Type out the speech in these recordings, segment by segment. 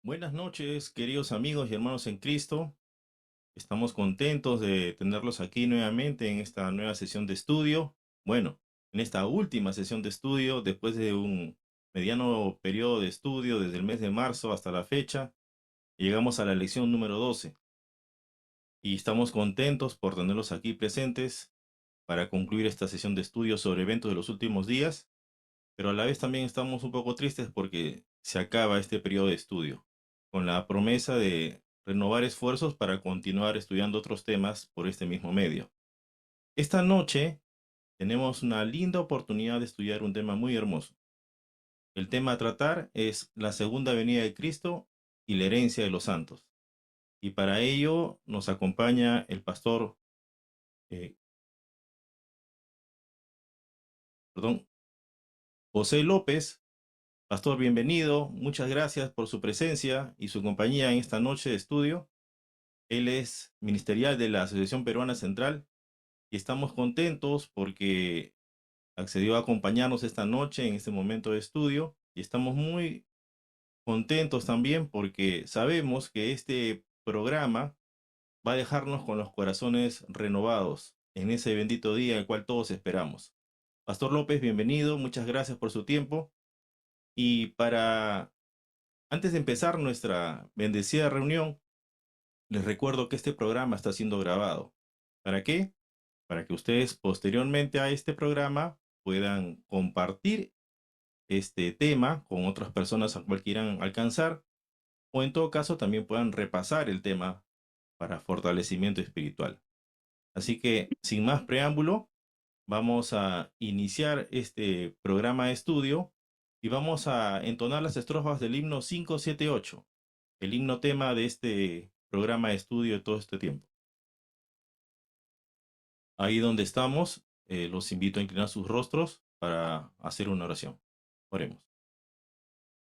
Buenas noches, queridos amigos y hermanos en Cristo. Estamos contentos de tenerlos aquí nuevamente en esta nueva sesión de estudio. Bueno, en esta última sesión de estudio, después de un mediano periodo de estudio desde el mes de marzo hasta la fecha, llegamos a la lección número 12 y estamos contentos por tenerlos aquí presentes para concluir esta sesión de estudio sobre eventos de los últimos días, pero a la vez también estamos un poco tristes porque se acaba este periodo de estudio, con la promesa de renovar esfuerzos para continuar estudiando otros temas por este mismo medio. Esta noche tenemos una linda oportunidad de estudiar un tema muy hermoso. El tema a tratar es la segunda venida de Cristo y la herencia de los santos. Y para ello nos acompaña el pastor, eh, perdón, José López. Pastor, bienvenido. Muchas gracias por su presencia y su compañía en esta noche de estudio. Él es ministerial de la Asociación Peruana Central y estamos contentos porque accedió a acompañarnos esta noche en este momento de estudio y estamos muy contentos también porque sabemos que este programa va a dejarnos con los corazones renovados en ese bendito día el cual todos esperamos. Pastor López, bienvenido. Muchas gracias por su tiempo. Y antes de empezar nuestra bendecida reunión, les recuerdo que este programa está siendo grabado. ¿Para qué? Para que ustedes posteriormente a este programa puedan compartir este tema con otras personas a cual quieran alcanzar, o en todo caso también puedan repasar el tema para fortalecimiento espiritual. Así que, sin más preámbulo, vamos a iniciar este programa de estudio y vamos a entonar las estrofas del himno 578, el himno tema de este programa de estudio de todo este tiempo. Ahí donde estamos, los invito a inclinar sus rostros para hacer una oración. Oremos.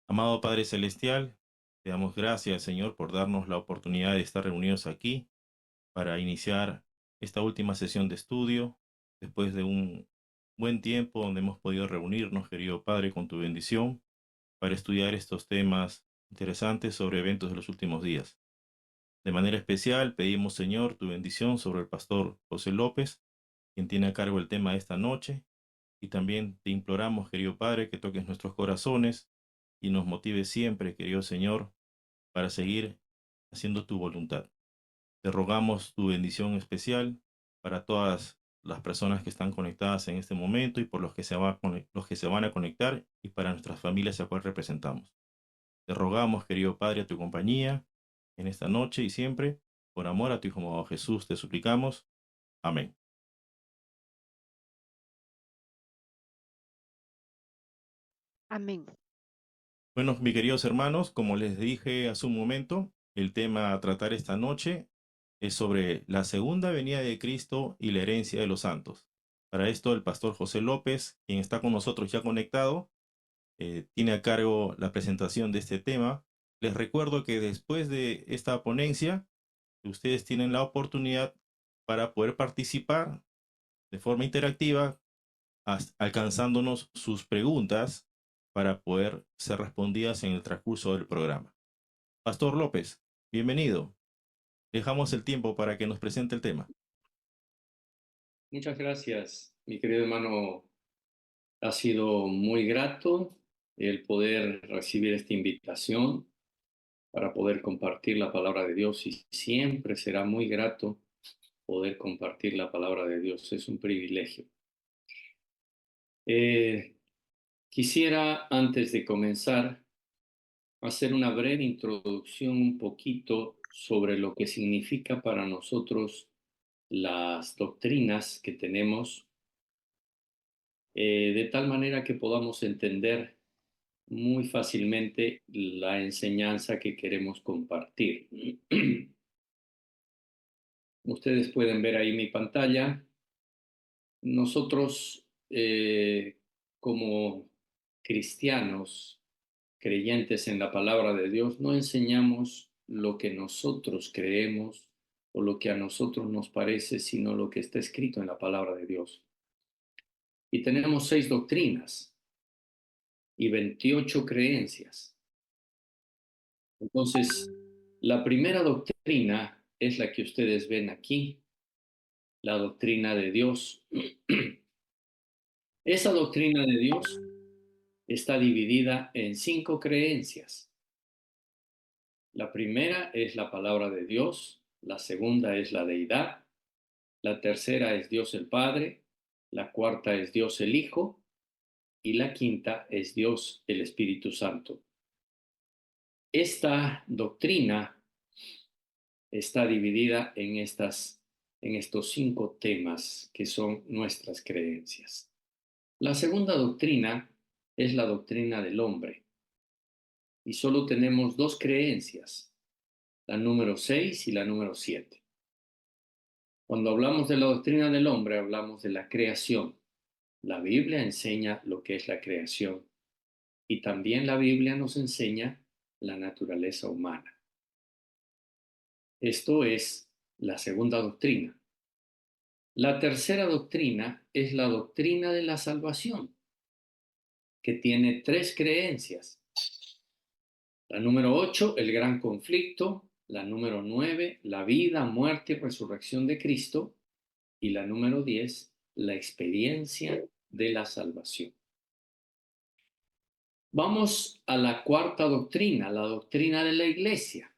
Amado Padre Celestial, te damos gracias, Señor, por darnos la oportunidad de estar reunidos aquí para iniciar esta última sesión de estudio, después de un buen tiempo donde hemos podido reunirnos, querido Padre, con tu bendición, para estudiar estos temas interesantes sobre eventos de los últimos días. De manera especial, pedimos, Señor, tu bendición sobre el pastor José López, quien tiene a cargo el tema de esta noche, y también te imploramos, querido Padre, que toques nuestros corazones y nos motives siempre, querido Señor, para seguir haciendo tu voluntad. Te rogamos tu bendición especial para todas las personas que están conectadas en este momento y por los que se van a conectar y para nuestras familias a cual representamos. Te rogamos, querido Padre, a tu compañía en esta noche y siempre, por amor a tu Hijo amado Jesús, te suplicamos. Amén. Amén. Bueno, mis queridos hermanos, como les dije hace un momento, el tema a tratar esta noche es sobre la segunda venida de Cristo y la herencia de los santos. Para esto, el pastor José López, quien está con nosotros ya conectado, tiene a cargo la presentación de este tema. Les recuerdo que después de esta ponencia, ustedes tienen la oportunidad para poder participar de forma interactiva, alcanzándonos sus preguntas para poder ser respondidas en el transcurso del programa. Pastor López, bienvenido. Dejamos el tiempo para que nos presente el tema. Muchas gracias, mi querido hermano. Ha sido muy grato el poder recibir esta invitación para poder compartir la palabra de Dios y siempre será muy grato poder compartir la palabra de Dios. Es un privilegio. Eh, Quisiera, antes de comenzar, hacer una breve introducción un poquito sobre lo que significa para nosotros las doctrinas que tenemos, de tal manera que podamos entender muy fácilmente la enseñanza que queremos compartir. Ustedes pueden ver ahí mi pantalla. Nosotros, como cristianos, creyentes en la palabra de Dios, no enseñamos lo que nosotros creemos o lo que a nosotros nos parece, sino lo que está escrito en la palabra de Dios. Y tenemos 6 doctrinas y 28 creencias. Entonces, la primera doctrina es la que ustedes ven aquí, la doctrina de Dios. Esa doctrina de Dios está dividida en 5 creencias. La primera es la palabra de Dios, la segunda es la deidad, la tercera es Dios el Padre, la cuarta es Dios el Hijo y la quinta es Dios el Espíritu Santo. Esta doctrina está dividida en estos 5 temas que son nuestras creencias. La segunda doctrina es la doctrina del hombre y solo tenemos 2 creencias, la número 6 y la número 7. Cuando hablamos de la doctrina del hombre, hablamos de la creación. La Biblia enseña lo que es la creación y también la Biblia nos enseña la naturaleza humana. Esto es la segunda doctrina. La tercera doctrina es la doctrina de la salvación, que tiene 3 creencias. La número 8, el gran conflicto. La número 9, la vida, muerte y resurrección de Cristo. Y la número 10, la experiencia de la salvación. Vamos a la cuarta doctrina, la doctrina de la iglesia.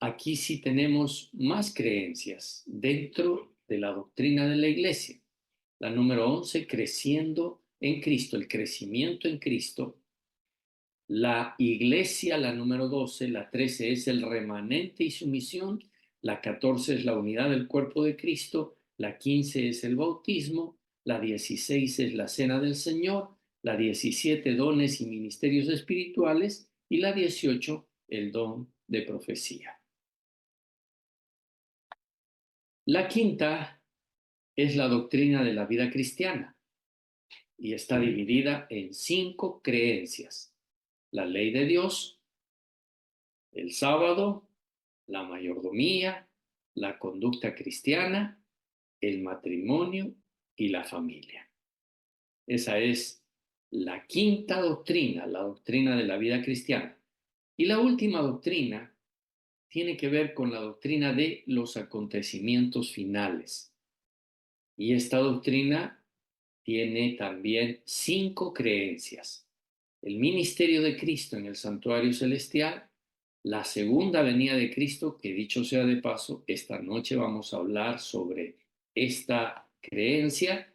Aquí sí tenemos más creencias dentro de la doctrina de la iglesia. La número 11, creciendo en Cristo, el crecimiento en Cristo. La iglesia, la número 12, la 13 es el remanente y su misión. La 14 es la unidad del cuerpo de Cristo. La 15 es el bautismo. La 16 es la cena del Señor. La 17, dones y ministerios espirituales. Y la 18, el don de profecía. La quinta es la doctrina de la vida cristiana y está dividida en 5 creencias: la ley de Dios, el sábado, la mayordomía, la conducta cristiana, el matrimonio y la familia. Esa es la quinta doctrina, la doctrina de la vida cristiana. Y la última doctrina tiene que ver con la doctrina de los acontecimientos finales. Y esta doctrina tiene también 5 creencias: el ministerio de Cristo en el santuario celestial, la segunda venida de Cristo, que dicho sea de paso, esta noche vamos a hablar sobre esta creencia,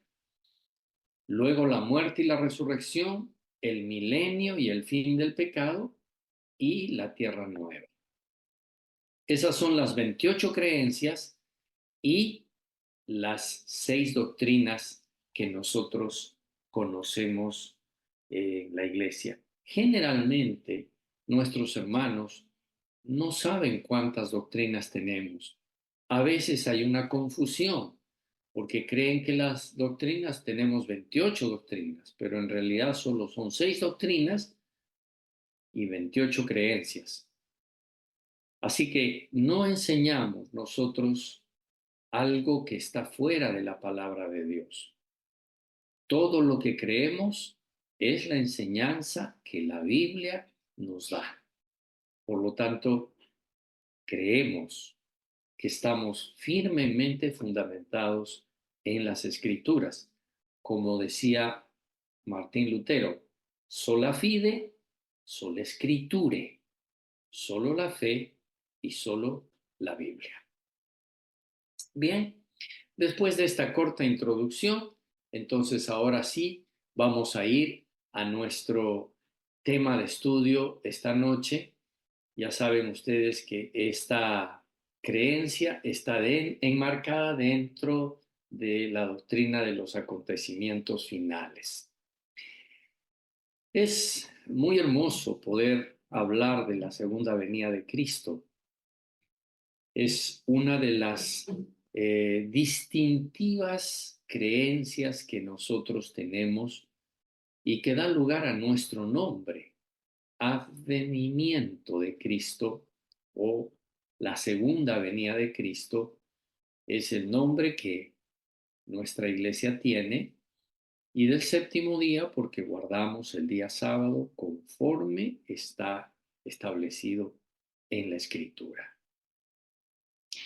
luego la muerte y la resurrección, el milenio y el fin del pecado y la tierra nueva. Esas son las 28 creencias y las 6 doctrinas que nosotros conocemos en la iglesia. Generalmente, nuestros hermanos no saben cuántas doctrinas tenemos. A veces hay una confusión porque creen que las doctrinas tenemos 28 doctrinas, pero en realidad solo son 6 doctrinas y 28 creencias. Así que no enseñamos nosotros algo que está fuera de la palabra de Dios. Todo lo que creemos es la enseñanza que la Biblia nos da. Por lo tanto, creemos que estamos firmemente fundamentados en las Escrituras. Como decía Martín Lutero, sola fide, sola scripture, solo la fe y solo la Biblia. Bien, después de esta corta introducción, entonces ahora sí vamos a ir a nuestro tema de estudio esta noche. Ya saben ustedes que esta creencia está enmarcada dentro de la doctrina de los acontecimientos finales. Es muy hermoso poder hablar de la segunda venida de Cristo. Es una de las distintivas creencias que nosotros tenemos y que da lugar a nuestro nombre, advenimiento de Cristo, o la segunda venida de Cristo es el nombre que nuestra iglesia tiene, y del séptimo día porque guardamos el día sábado conforme está establecido en la Escritura.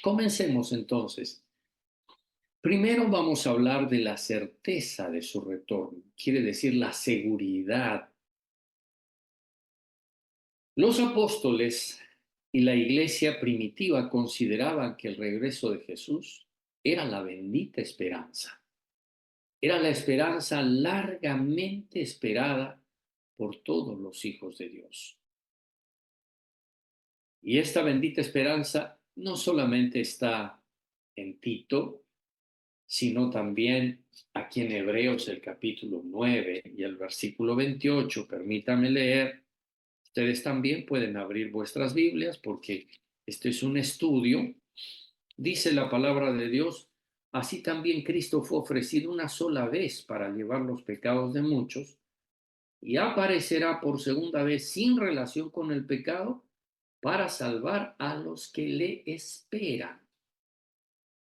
Comencemos entonces. Primero vamos a hablar de la certeza de su retorno, quiere decir la seguridad. Los apóstoles y la iglesia primitiva consideraban que el regreso de Jesús era la bendita esperanza. Era la esperanza largamente esperada por todos los hijos de Dios. Y esta bendita esperanza no solamente está en Tito, sino también aquí en Hebreos el capítulo 9 y el versículo 28. Permítanme leer. Ustedes también pueden abrir vuestras Biblias porque este es un estudio. Dice la palabra de Dios: así también Cristo fue ofrecido una sola vez para llevar los pecados de muchos, y aparecerá por segunda vez sin relación con el pecado para salvar a los que le esperan.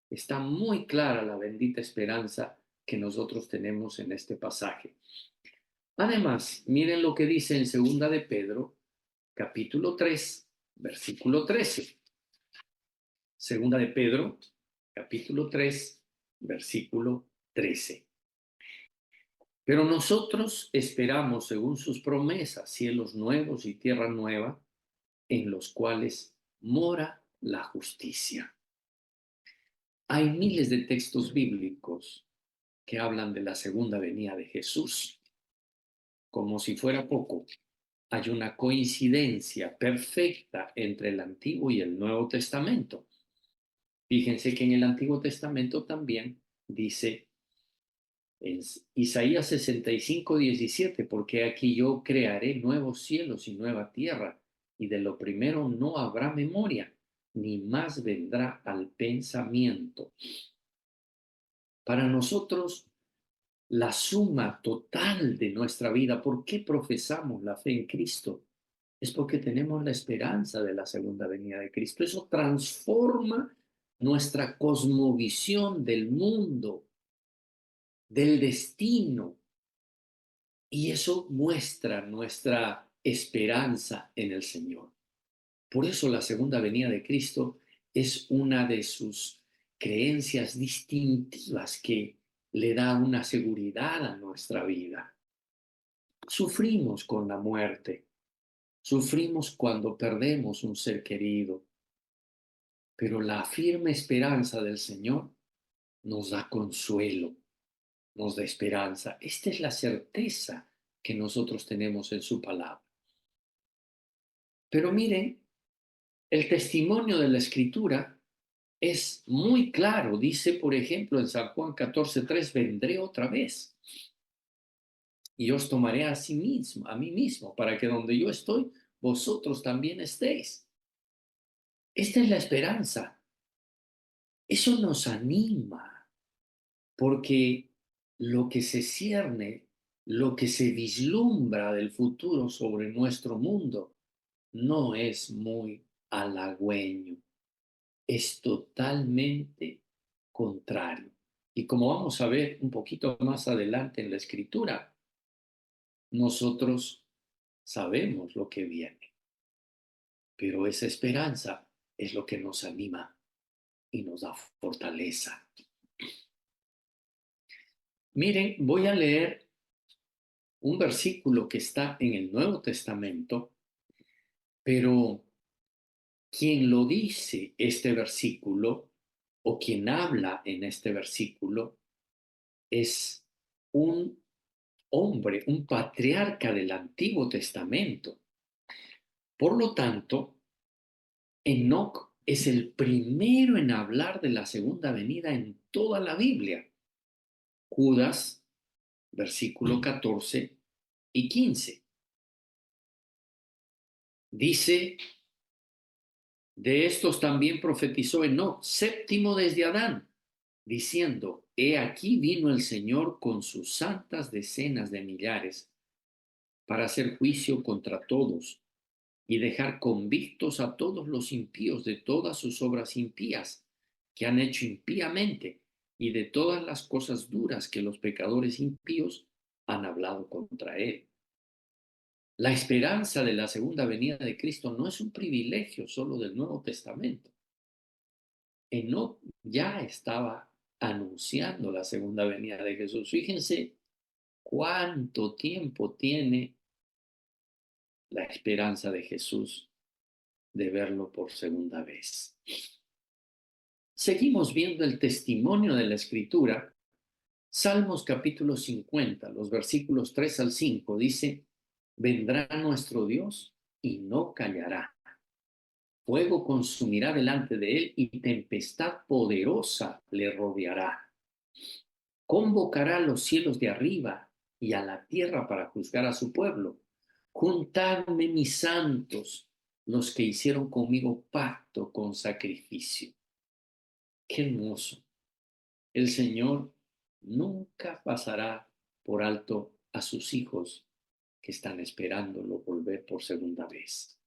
Está muy clara la bendita esperanza que nosotros tenemos en este pasaje. Además, miren lo que dice en segunda de Pedro, capítulo 3, versículo 13. Segunda de Pedro, capítulo 3, versículo 13. Pero nosotros esperamos, según sus promesas, cielos nuevos y tierra nueva, en los cuales mora la justicia. Hay miles de textos bíblicos que hablan de la segunda venida de Jesús. Como si fuera poco, hay una coincidencia perfecta entre el Antiguo y el Nuevo Testamento. Fíjense que en el Antiguo Testamento también dice en Isaías 65:17, porque aquí yo crearé nuevos cielos y nueva tierra, y de lo primero no habrá memoria, ni más vendrá al pensamiento. Para nosotros, la suma total de nuestra vida, ¿por qué profesamos la fe en Cristo? Es porque tenemos la esperanza de la segunda venida de Cristo. Eso transforma nuestra cosmovisión del mundo, del destino, y eso muestra nuestra esperanza en el Señor. Por eso la segunda venida de Cristo es una de sus creencias distintivas que le da una seguridad a nuestra vida. Sufrimos con la muerte, sufrimos cuando perdemos un ser querido, pero la firme esperanza del Señor nos da consuelo, nos da esperanza. Esta es la certeza que nosotros tenemos en su palabra. Pero miren, el testimonio de la Escritura es muy claro. Dice, por ejemplo, en San Juan 14:3, vendré otra vez y os tomaré a mí mismo, para que donde yo estoy, vosotros también estéis. Esta es la esperanza. Eso nos anima, porque lo que se cierne, lo que se vislumbra del futuro sobre nuestro mundo, no es muy halagüeño, es totalmente contrario. Y como vamos a ver un poquito más adelante en la Escritura, nosotros sabemos lo que viene, pero esa esperanza es lo que nos anima y nos da fortaleza. Miren, voy a leer un versículo que está en el Nuevo Testamento, pero quien lo dice este versículo o quien habla en este versículo es un hombre, un patriarca del Antiguo Testamento. Por lo tanto, Enoc es el primero en hablar de la segunda venida en toda la Biblia. Judas, versículo 14 y 15. Dice, de estos también profetizó Enoc, séptimo desde Adán, diciendo, he aquí vino el Señor con sus santas decenas de millares para hacer juicio contra todos y dejar convictos a todos los impíos de todas sus obras impías que han hecho impíamente y de todas las cosas duras que los pecadores impíos han hablado contra él. La esperanza de la segunda venida de Cristo no es un privilegio solo del Nuevo Testamento. Enoc ya estaba anunciando la segunda venida de Jesús. Fíjense cuánto tiempo tiene la esperanza de Jesús de verlo por segunda vez. Seguimos viendo el testimonio de la Escritura. Salmos capítulo 50, los versículos 3 al 5, dice: vendrá nuestro Dios y no callará. Fuego consumirá delante de él y tempestad poderosa le rodeará. Convocará a los cielos de arriba y a la tierra para juzgar a su pueblo. Juntadme mis santos, los que hicieron conmigo pacto con sacrificio. Qué hermoso. El Señor nunca pasará por alto a sus hijos que están esperándolo volver por segunda vez.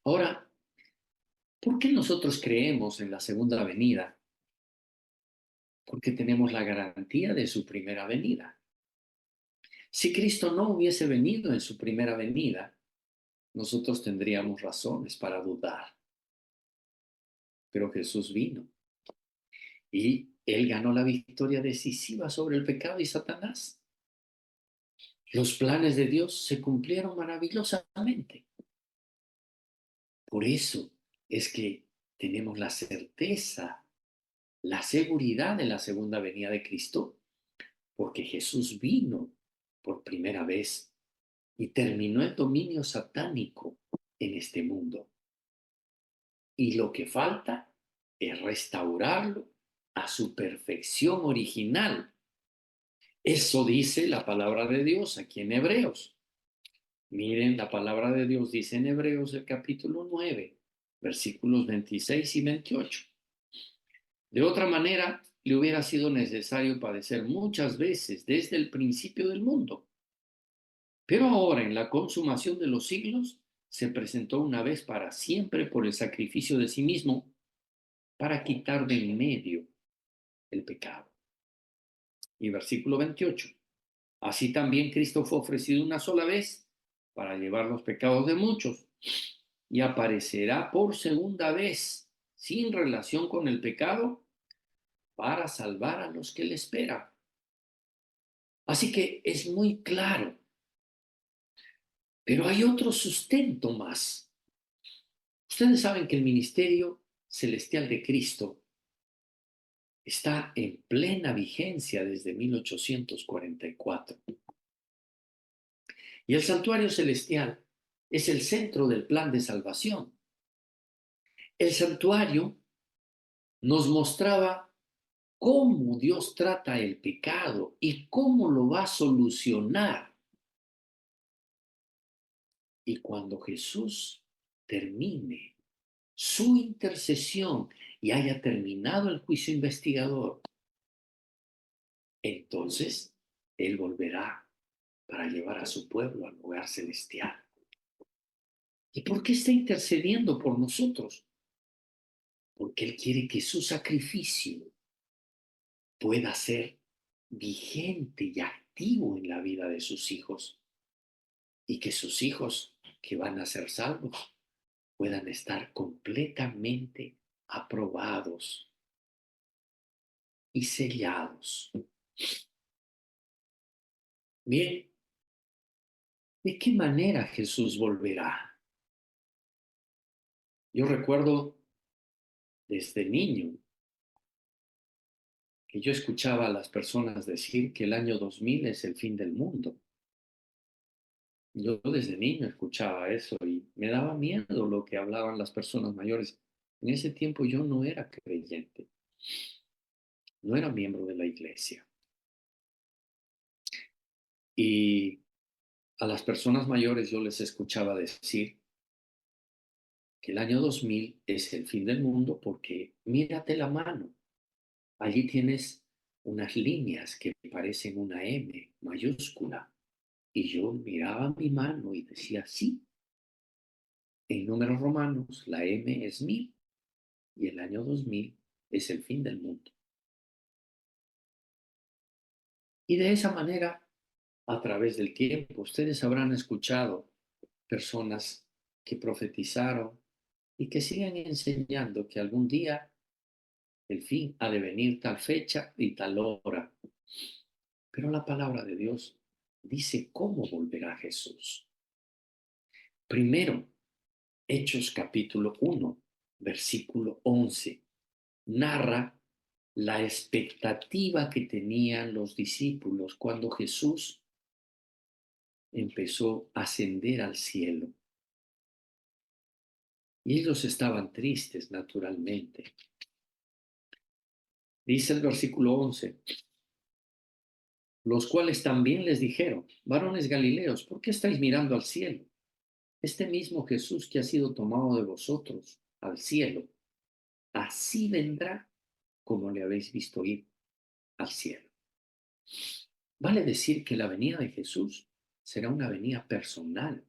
Ahora, ¿por qué nosotros creemos en la segunda venida? Porque tenemos la garantía de su primera venida. Si Cristo no hubiese venido en su primera venida, nosotros tendríamos razones para dudar. Pero Jesús vino y Él ganó la victoria decisiva sobre el pecado y Satanás. Los planes de Dios se cumplieron maravillosamente. Por eso es que tenemos la certeza, la seguridad de la segunda venida de Cristo, porque Jesús vino por primera vez y terminó el dominio satánico en este mundo. Y lo que falta es restaurarlo a su perfección original. Eso dice la palabra de Dios aquí en Hebreos. Miren, la palabra de Dios dice en Hebreos el capítulo 9, versículos 26 y 28. De otra manera, le hubiera sido necesario padecer muchas veces desde el principio del mundo. Pero ahora, en la consumación de los siglos, se presentó una vez para siempre por el sacrificio de sí mismo para quitar de en medio el pecado. Y versículo 28. Así también Cristo fue ofrecido una sola vez para llevar los pecados de muchos y aparecerá por segunda vez sin relación con el pecado para salvar a los que le esperan. Así que es muy claro. Pero hay otro sustento más. Ustedes saben que el ministerio celestial de Cristo está en plena vigencia desde 1844. Y el santuario celestial es el centro del plan de salvación. El santuario nos mostraba cómo Dios trata el pecado y cómo lo va a solucionar. Y cuando Jesús termine su intercesión y haya terminado el juicio investigador, entonces Él volverá para llevar a su pueblo al lugar celestial. ¿Y por qué está intercediendo por nosotros? Porque Él quiere que su sacrificio pueda ser vigente y activo en la vida de sus hijos y que sus hijos que van a ser salvos puedan estar completamente aprobados y sellados. Bien, ¿de qué manera Jesús volverá? Yo recuerdo desde niño que yo escuchaba a las personas decir que el año 2000 es el fin del mundo. Yo desde niño escuchaba eso y me daba miedo lo que hablaban las personas mayores. En ese tiempo yo no era creyente, no era miembro de la iglesia. Y a las personas mayores yo les escuchaba decir que el año 2000 es el fin del mundo porque mírate la mano. Allí tienes unas líneas que parecen una M mayúscula. Y yo miraba mi mano y decía, sí, en números romanos la M es 1000 y el año 2000 es el fin del mundo. Y de esa manera a través del tiempo. Ustedes habrán escuchado personas que profetizaron y que siguen enseñando que algún día el fin ha de venir tal fecha y tal hora. Pero la palabra de Dios dice cómo volverá Jesús. Primero, Hechos capítulo 1, versículo 11, narra la expectativa que tenían los discípulos cuando Jesús empezó a ascender al cielo. Y ellos estaban tristes, naturalmente. Dice el versículo 11, los cuales también les dijeron, varones Galileos, ¿por qué estáis mirando al cielo? Este mismo Jesús que ha sido tomado de vosotros al cielo, así vendrá como le habéis visto ir al cielo. Vale decir que la venida de Jesús será una venida personal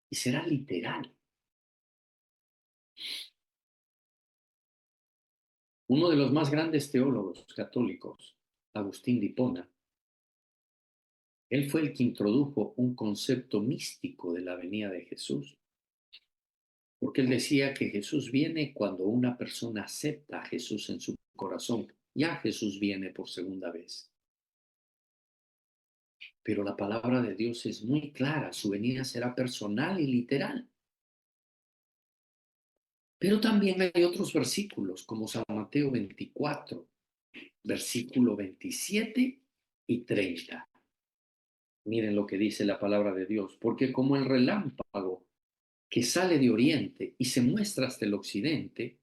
y será literal. Uno de los más grandes teólogos católicos, Agustín de Hipona, él fue el que introdujo un concepto místico de la venida de Jesús, porque él decía que Jesús viene cuando una persona acepta a Jesús en su corazón. Ya Jesús viene por segunda vez. Pero la palabra de Dios es muy clara, su venida será personal y literal. Pero también hay otros versículos, como San Mateo 24, versículo 27 y 30. Miren lo que dice la palabra de Dios, porque como el relámpago que sale de oriente y se muestra hasta el occidente,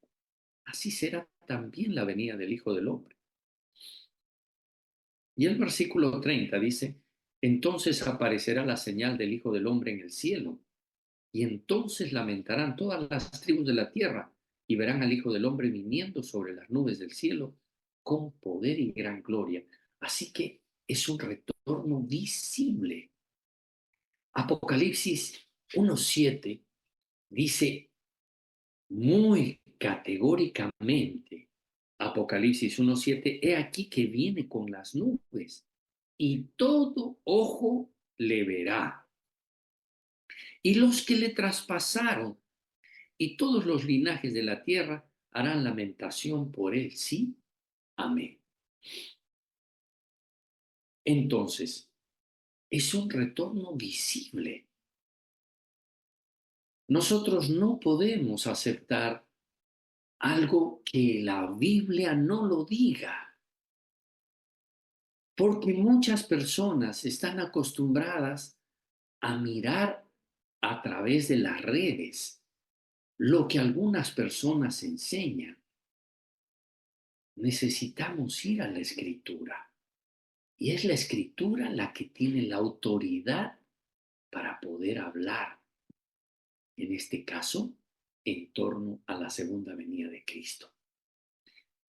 así será también la venida del Hijo del Hombre. Y el versículo 30 dice, entonces aparecerá la señal del Hijo del Hombre en el cielo, y entonces lamentarán todas las tribus de la tierra, y verán al Hijo del Hombre viniendo sobre las nubes del cielo con poder y gran gloria. Así que es un retorno visible. Apocalipsis 1:7 dice muy categóricamente, Apocalipsis 1:7, he aquí que viene con las nubes y todo ojo le verá. Y los que le traspasaron y todos los linajes de la tierra harán lamentación por él. Sí, amén. Entonces, es un retorno visible. Nosotros no podemos aceptar algo que la Biblia no lo diga, porque muchas personas están acostumbradas a mirar a través de las redes lo que algunas personas enseñan. Necesitamos ir a la Escritura, y es la Escritura la que tiene la autoridad para poder hablar, en este caso, en torno a la segunda venida de Cristo.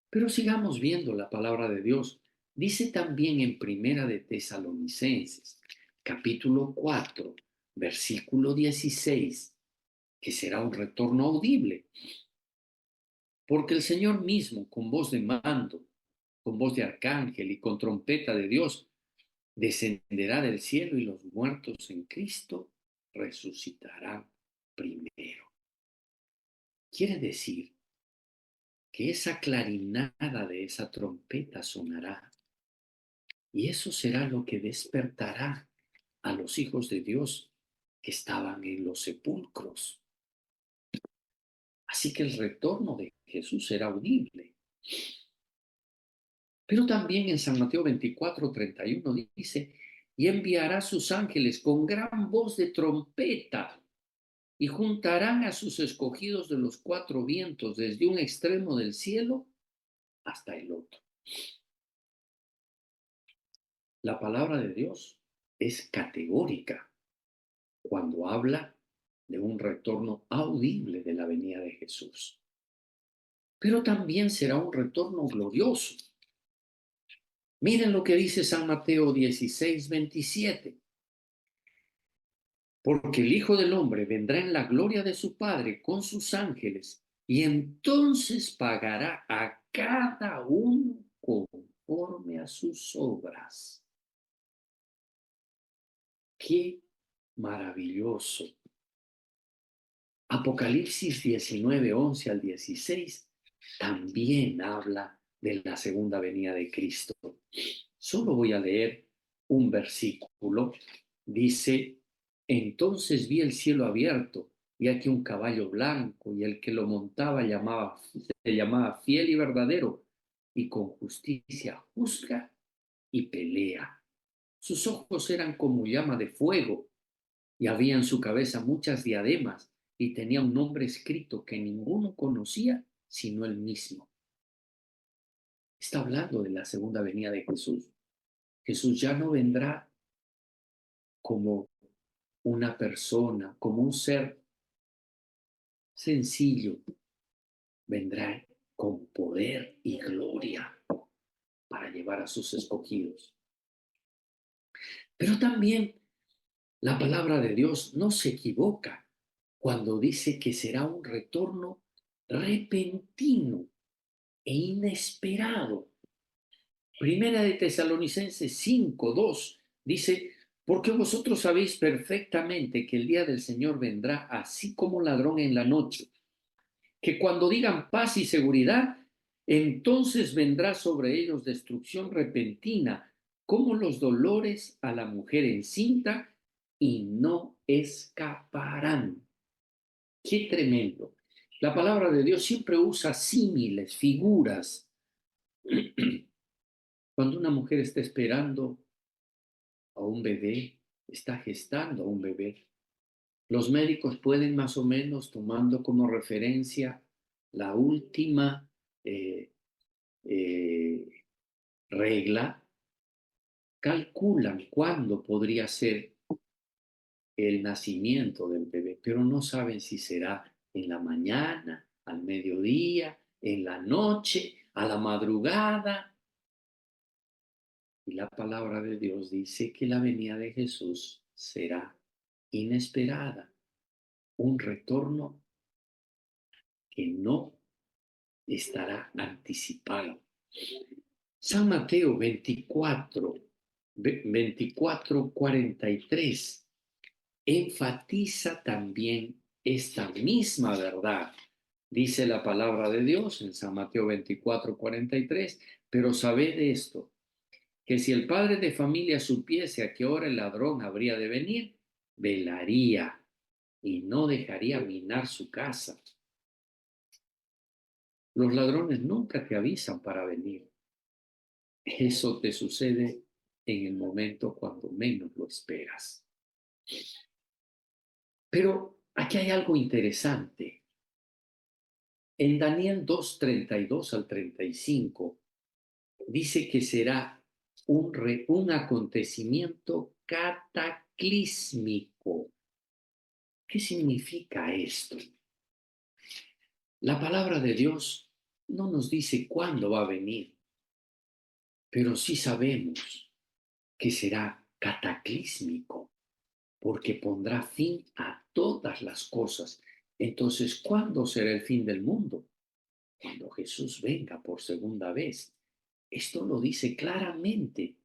Pero sigamos viendo la palabra de Dios. Dice también en Primera de Tesalonicenses, capítulo 4, versículo 16, que será un retorno audible, porque el Señor mismo, con voz de mando, con voz de arcángel y con trompeta de Dios, descenderá del cielo y los muertos en Cristo resucitarán primero. Quiere decir que esa clarinada de esa trompeta sonará, y eso será lo que despertará a los hijos de Dios que estaban en los sepulcros. Así que el retorno de Jesús será audible. Pero también en San Mateo 24:31 dice, y enviará sus ángeles con gran voz de trompeta, y juntarán a sus escogidos de los cuatro vientos, desde un extremo del cielo hasta el otro. La palabra de Dios es categórica cuando habla de un retorno audible de la venida de Jesús. Pero también será un retorno glorioso. Miren lo que dice San Mateo 16:27. Porque el Hijo del Hombre vendrá en la gloria de su Padre con sus ángeles, y entonces pagará a cada uno conforme a sus obras. Qué maravilloso. Apocalipsis 19, 11 al 16 también habla de la segunda venida de Cristo. Solo voy a leer un versículo. Dice, entonces vi el cielo abierto y aquí un caballo blanco y el que lo montaba se llamaba fiel y verdadero y con justicia juzga y pelea. Sus ojos eran como llama de fuego y había en su cabeza muchas diademas y tenía un nombre escrito que ninguno conocía sino él mismo. Está hablando de la segunda venida de Jesús. Jesús ya no vendrá como una persona, como un ser sencillo, vendrá con poder y gloria para llevar a sus escogidos. Pero también la palabra de Dios no se equivoca cuando dice que será un retorno repentino e inesperado. Primera de Tesalonicenses 5:2 dice, porque vosotros sabéis perfectamente que el día del Señor vendrá así como ladrón en la noche, que cuando digan paz y seguridad, entonces vendrá sobre ellos destrucción repentina, como los dolores a la mujer encinta, y no escaparán. Qué tremendo. La palabra de Dios siempre usa símiles, figuras. Cuando una mujer está esperando a un bebé, está gestando a un bebé, los médicos pueden más o menos, tomando como referencia la última eh, eh, regla, calculan cuándo podría ser el nacimiento del bebé, pero no saben si será en la mañana, al mediodía, en la noche, a la madrugada. Y la palabra de Dios dice que la venida de Jesús será inesperada, un retorno que no estará anticipado. San Mateo 24:43 enfatiza también esta misma verdad. Dice la palabra de Dios en San Mateo 24:43, pero sabed esto, que si el padre de familia supiese a qué hora el ladrón habría de venir, velaría y no dejaría minar su casa. Los ladrones nunca te avisan para venir. Eso te sucede en el momento cuando menos lo esperas. Pero aquí hay algo interesante. En Daniel 2:32 al 35 dice que será un acontecimiento cataclísmico. ¿Qué significa esto? La palabra de Dios no nos dice cuándo va a venir, pero sí sabemos que será cataclísmico, porque pondrá fin a todas las cosas. Entonces, ¿cuándo será el fin del mundo? Cuando Jesús venga por segunda vez. Esto lo dice claramente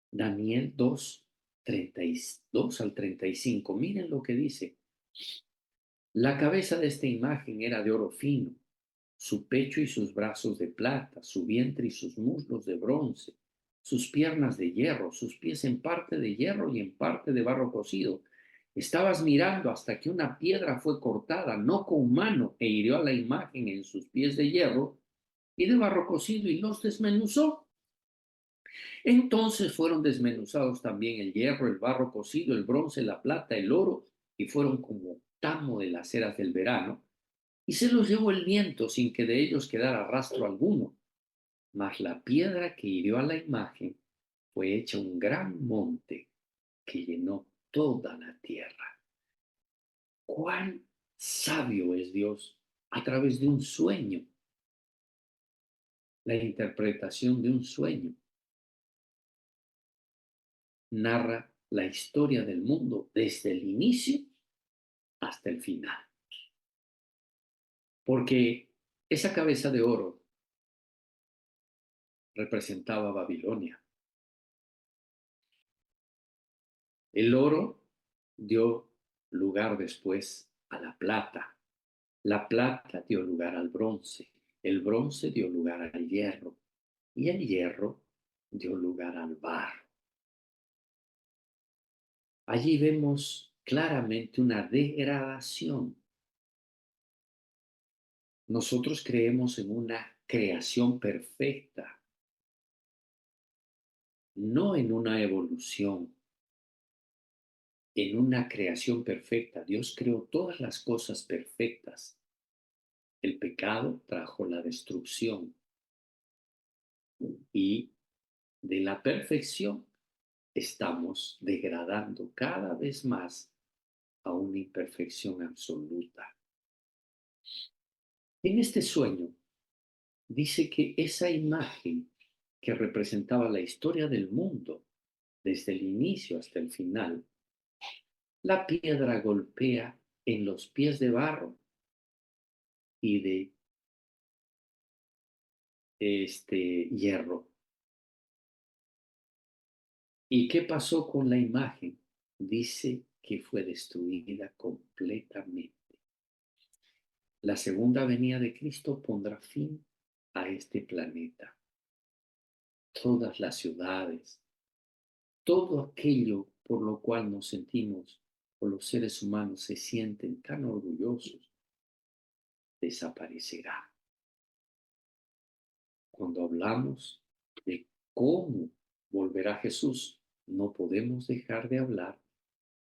Daniel 2:32 al 35. Miren lo que dice. La cabeza de esta imagen era de oro fino, su pecho y sus brazos de plata, su vientre y sus muslos de bronce, sus piernas de hierro, sus pies en parte de hierro y en parte de barro cocido. Estabas mirando hasta que una piedra fue cortada, no con mano, e hirió a la imagen en sus pies de hierro y de barro cocido y los desmenuzó. Entonces fueron desmenuzados también el hierro, el barro cocido, el bronce, la plata, el oro, y fueron como tamo de las eras del verano, y se los llevó el viento sin que de ellos quedara rastro alguno. Mas la piedra que hirió a la imagen fue hecha un gran monte que llenó toda la tierra. Cuán sabio es Dios a través de un sueño, la interpretación de un sueño. Narra la historia del mundo desde el inicio hasta el final. Porque esa cabeza de oro representaba a Babilonia. El oro dio lugar después a la plata dio lugar al bronce, el bronce dio lugar al hierro y el hierro dio lugar al barro. Allí vemos claramente una degradación. Nosotros creemos en una creación perfecta, no en una evolución, en una creación perfecta. Dios creó todas las cosas perfectas. El pecado trajo la destrucción y de la perfección estamos degradando cada vez más a una imperfección absoluta. En este sueño dice que esa imagen que representaba la historia del mundo desde el inicio hasta el final, la piedra golpea en los pies de barro y de hierro. ¿Y qué pasó con la imagen? Dice que fue destruida completamente. La segunda venida de Cristo pondrá fin a este planeta. Todas las ciudades, todo aquello por lo cual nos sentimos, o los seres humanos se sienten tan orgullosos, desaparecerá. Cuando hablamos de cómo volverá Jesús, no podemos dejar de hablar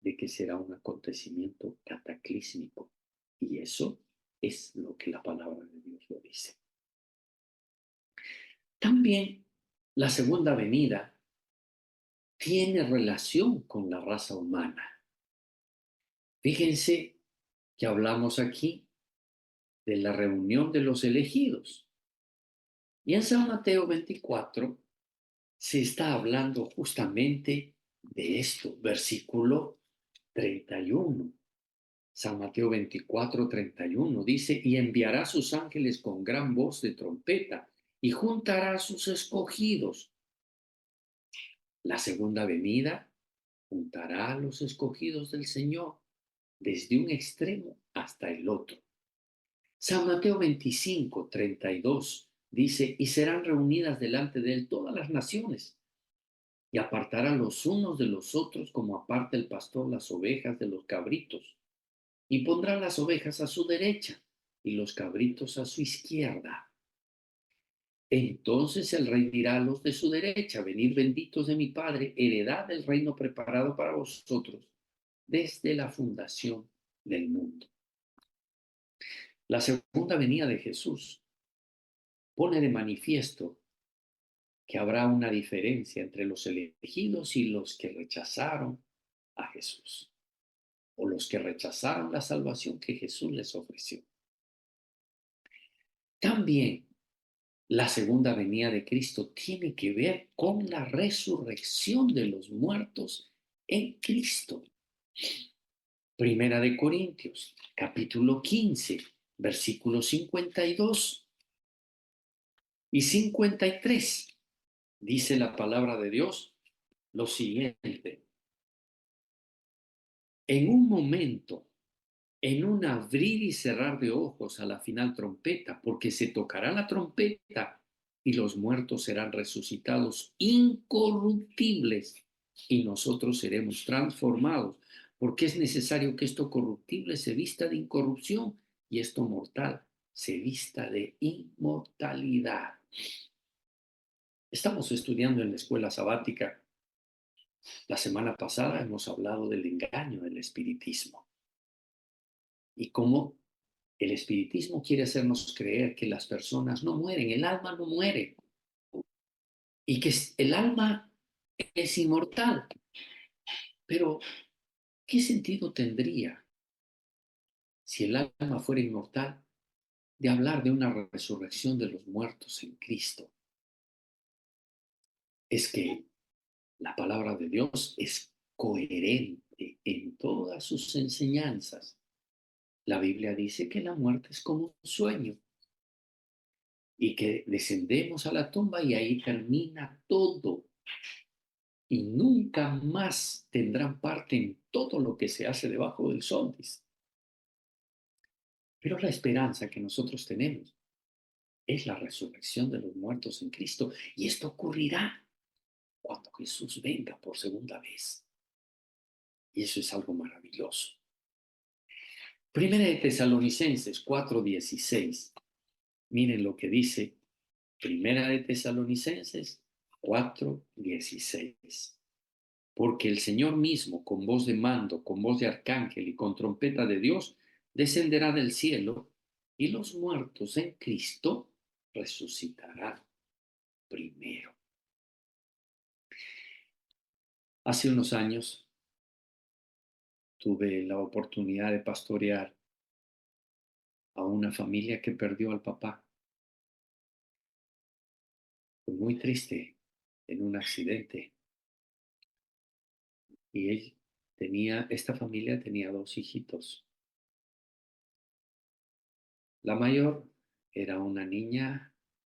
de que será un acontecimiento cataclísmico. Y eso es lo que la palabra de Dios lo dice. También la segunda venida tiene relación con la raza humana. Fíjense que hablamos aquí de la reunión de los elegidos. Y en San Mateo 24 se está hablando justamente de esto, versículo 31. San Mateo 24, 31 dice, y enviará sus ángeles con gran voz de trompeta y juntará a sus escogidos. La segunda venida juntará a los escogidos del Señor desde un extremo hasta el otro. San Mateo 25, 32 dice, y serán reunidas delante de él todas las naciones, y apartará los unos de los otros como aparta el pastor las ovejas de los cabritos, y pondrá las ovejas a su derecha y los cabritos a su izquierda. Entonces el rey dirá a los de su derecha, venid benditos de mi Padre, heredad del reino preparado para vosotros desde la fundación del mundo. La segunda venida de Jesús pone de manifiesto que habrá una diferencia entre los elegidos y los que rechazaron a Jesús, o los que rechazaron la salvación que Jesús les ofreció. También la segunda venida de Cristo tiene que ver con la resurrección de los muertos en Cristo. Primera de Corintios, capítulo 15, versículos 52 y 53. Dice la palabra de Dios lo siguiente. En un momento, en un abrir y cerrar de ojos a la final trompeta, porque se tocará la trompeta y los muertos serán resucitados incorruptibles y nosotros seremos transformados, porque es necesario que esto corruptible se vista de incorrupción y esto mortal se vista de inmortalidad. Estamos estudiando en la escuela sabática. La semana pasada hemos hablado del engaño del espiritismo y cómo el espiritismo quiere hacernos creer que las personas no mueren, el alma no muere y que el alma es inmortal. Pero, ¿qué sentido tendría si el alma fuera inmortal de hablar de una resurrección de los muertos en Cristo? Es que la palabra de Dios es coherente en todas sus enseñanzas. La Biblia dice que la muerte es como un sueño y que descendemos a la tumba y ahí termina todo. y nunca más tendrán parte en todo lo que se hace debajo del sol, dice. Pero la esperanza que nosotros tenemos es la resurrección de los muertos en Cristo, y esto ocurrirá cuando Jesús venga por segunda vez. Y eso es algo maravilloso. Primera de Tesalonicenses 4:16. Miren lo que dice Primera de Tesalonicenses 4:16. Porque el Señor mismo, con voz de mando, con voz de arcángel y con trompeta de Dios, descenderá del cielo, y los muertos en Cristo resucitarán primero. Hace unos años tuve la oportunidad de pastorear a una familia que perdió al papá. Fue muy triste en un accidente. Y esta familia tenía 2 hijitos. La mayor era una niña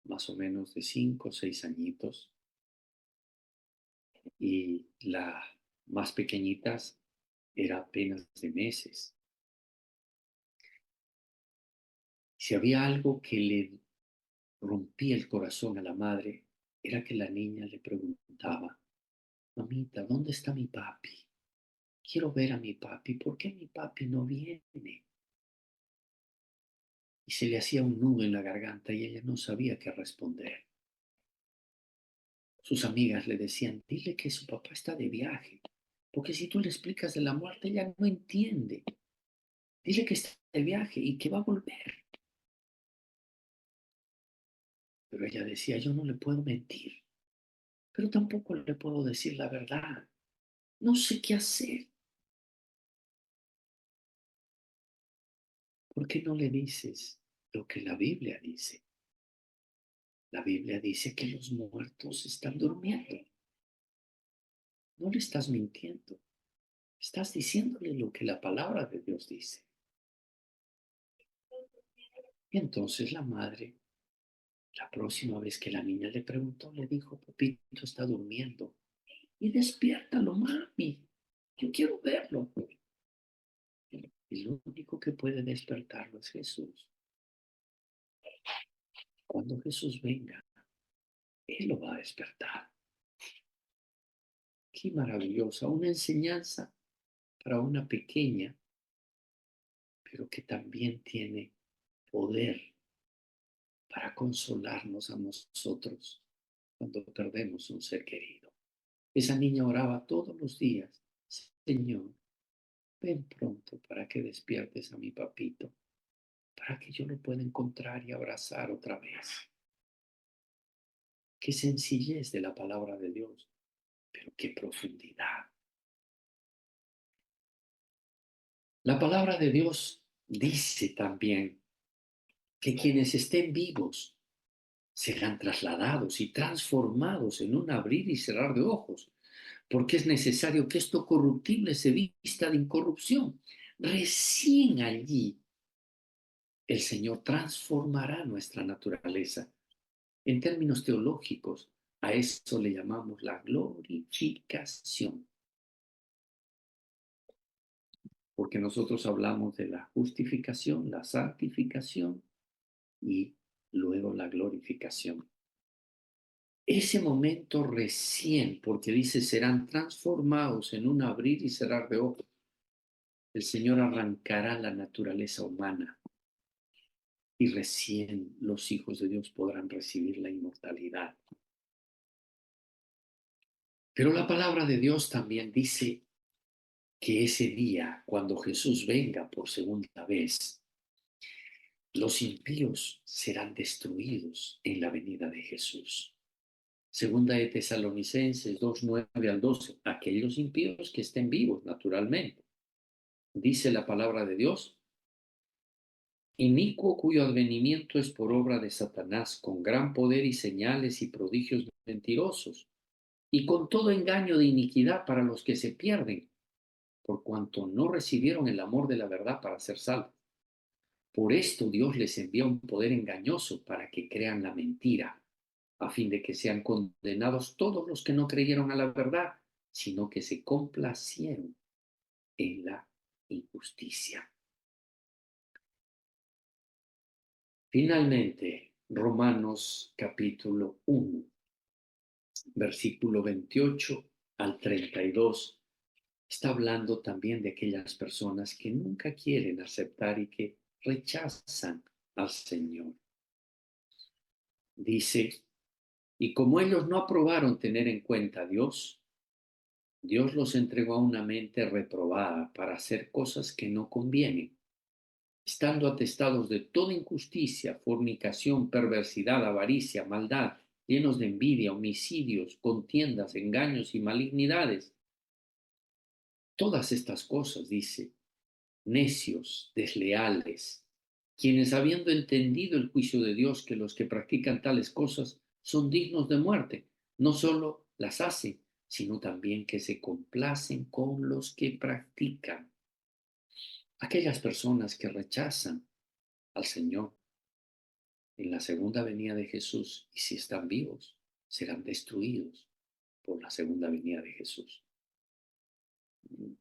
más o menos de 5 o 6 añitos. Y la más pequeñitas era apenas de meses. Si había algo que le rompía el corazón a la madre, era que la niña le preguntaba: mamita, ¿dónde está mi papi? Quiero ver a mi papi. ¿Por qué mi papi no viene? Y se le hacía un nudo en la garganta y ella no sabía qué responder. Sus amigas le decían: dile que su papá está de viaje, porque si tú le explicas de la muerte, ella no entiende. Dile que está de viaje y que va a volver. Pero ella decía: yo no le puedo mentir, pero tampoco le puedo decir la verdad. No sé qué hacer. ¿Por qué no le dices lo que la Biblia dice? La Biblia dice que los muertos están durmiendo. No le estás mintiendo. Estás diciéndole lo que la palabra de Dios dice. Y entonces la madre, la próxima vez que la niña le preguntó, le dijo: papito está durmiendo. Y despiértalo, mami. Yo quiero verlo. Y lo único que puede despertarlo es Jesús. Cuando Jesús venga, Él lo va a despertar. Qué maravillosa, una enseñanza para una pequeña, pero que también tiene poder para consolarnos a nosotros cuando perdemos un ser querido. Esa niña oraba todos los días: Señor, ven pronto para que despiertes a mi papito, para que yo lo pueda encontrar y abrazar otra vez. Qué sencillez de la palabra de Dios, pero qué profundidad. La palabra de Dios dice también que quienes estén vivos serán trasladados y transformados en un abrir y cerrar de ojos, porque es necesario que esto corruptible se vista de incorrupción. Recién allí el Señor transformará nuestra naturaleza. En términos teológicos, a eso le llamamos la glorificación, porque nosotros hablamos de la justificación, la santificación y luego la glorificación. Ese momento recién, porque dice, serán transformados en un abrir y cerrar de ojos. El Señor arrancará la naturaleza humana y recién los hijos de Dios podrán recibir la inmortalidad. Pero la palabra de Dios también dice que ese día, cuando Jesús venga por segunda vez, los impíos serán destruidos en la venida de Jesús. Segunda de Tesalonicenses 2:9-12, aquellos impíos que estén vivos naturalmente. Dice la palabra de Dios: inicuo cuyo advenimiento es por obra de Satanás, con gran poder y señales y prodigios mentirosos, y con todo engaño de iniquidad para los que se pierden, por cuanto no recibieron el amor de la verdad para ser salvos. Por esto Dios les envía un poder engañoso para que crean la mentira, a fin de que sean condenados todos los que no creyeron a la verdad sino que se complacieron en la injusticia. Finalmente, Romanos capítulo 1, versículo 28 al 32, está hablando también de aquellas personas que nunca quieren aceptar y que rechazan al Señor. Dice, y como ellos no aprobaron tener en cuenta a Dios, Dios los entregó a una mente reprobada para hacer cosas que no convienen, estando atestados de toda injusticia, fornicación, perversidad, avaricia, maldad, llenos de envidia, homicidios, contiendas, engaños y malignidades. Todas estas cosas, dice, necios, desleales, quienes habiendo entendido el juicio de Dios que los que practican tales cosas son dignos de muerte, no solo las hacen, sino también que se complacen con los que practican. Aquellas personas que rechazan al Señor en la segunda venida de Jesús, y si están vivos, serán destruidos por la segunda venida de Jesús.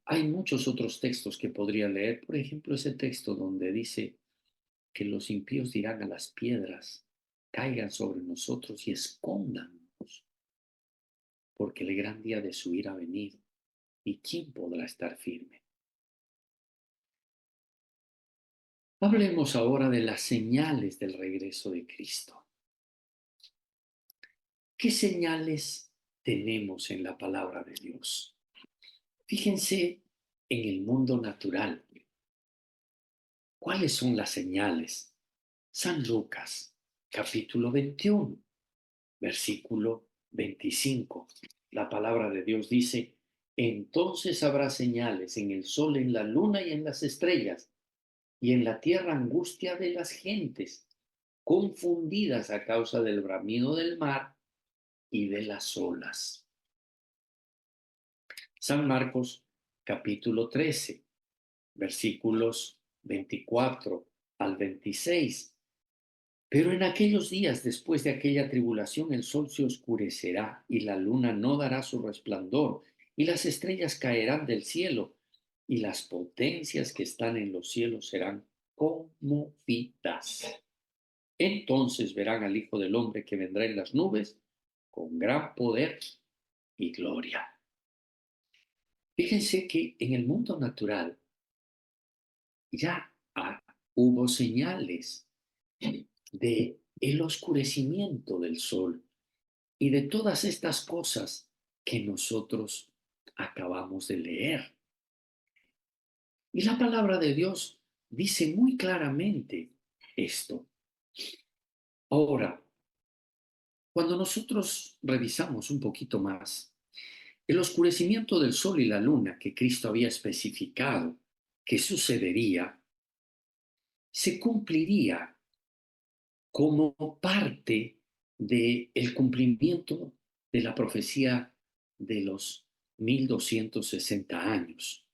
Hay muchos otros textos que podría leer, por ejemplo, ese texto donde dice que los impíos dirán a las piedras, caigan sobre nosotros y escóndanos, porque el gran día de su ira ha venido, ¿y quién podrá estar firme? Hablemos ahora de las señales del regreso de Cristo. ¿Qué señales tenemos en la palabra de Dios? Fíjense en el mundo natural. ¿Cuáles son las señales? San Lucas, capítulo 21, versículo 25. La palabra de Dios dice, entonces habrá señales en el sol, en la luna y en las estrellas, y en la tierra angustia de las gentes, confundidas a causa del bramido del mar y de las olas. San Marcos, capítulo 13, versículos 24 al 26. Pero en aquellos días, después de aquella tribulación, el sol se oscurecerá y la luna no dará su resplandor y las estrellas caerán del cielo y las potencias que están en los cielos serán conmovidas. Entonces verán al Hijo del Hombre que vendrá en las nubes con gran poder y gloria. Fíjense que en el mundo natural ya hubo señales de el oscurecimiento del sol y de todas estas cosas que nosotros acabamos de leer. Y la palabra de Dios dice muy claramente esto. Ahora, cuando nosotros revisamos un poquito más, el oscurecimiento del sol y la luna que Cristo había especificado que sucedería, se cumpliría como parte del cumplimiento de la profecía de los 1260 años.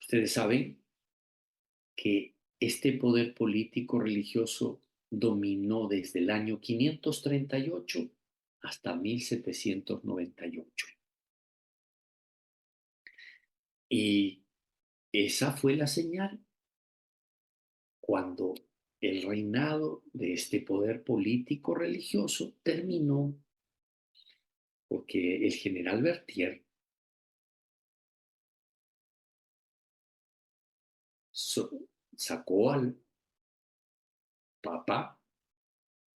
Ustedes saben que este poder político religioso dominó desde el año 538 hasta 1798. Y esa fue la señal cuando el reinado de este poder político religioso terminó, porque el general Berthier sacó al Papa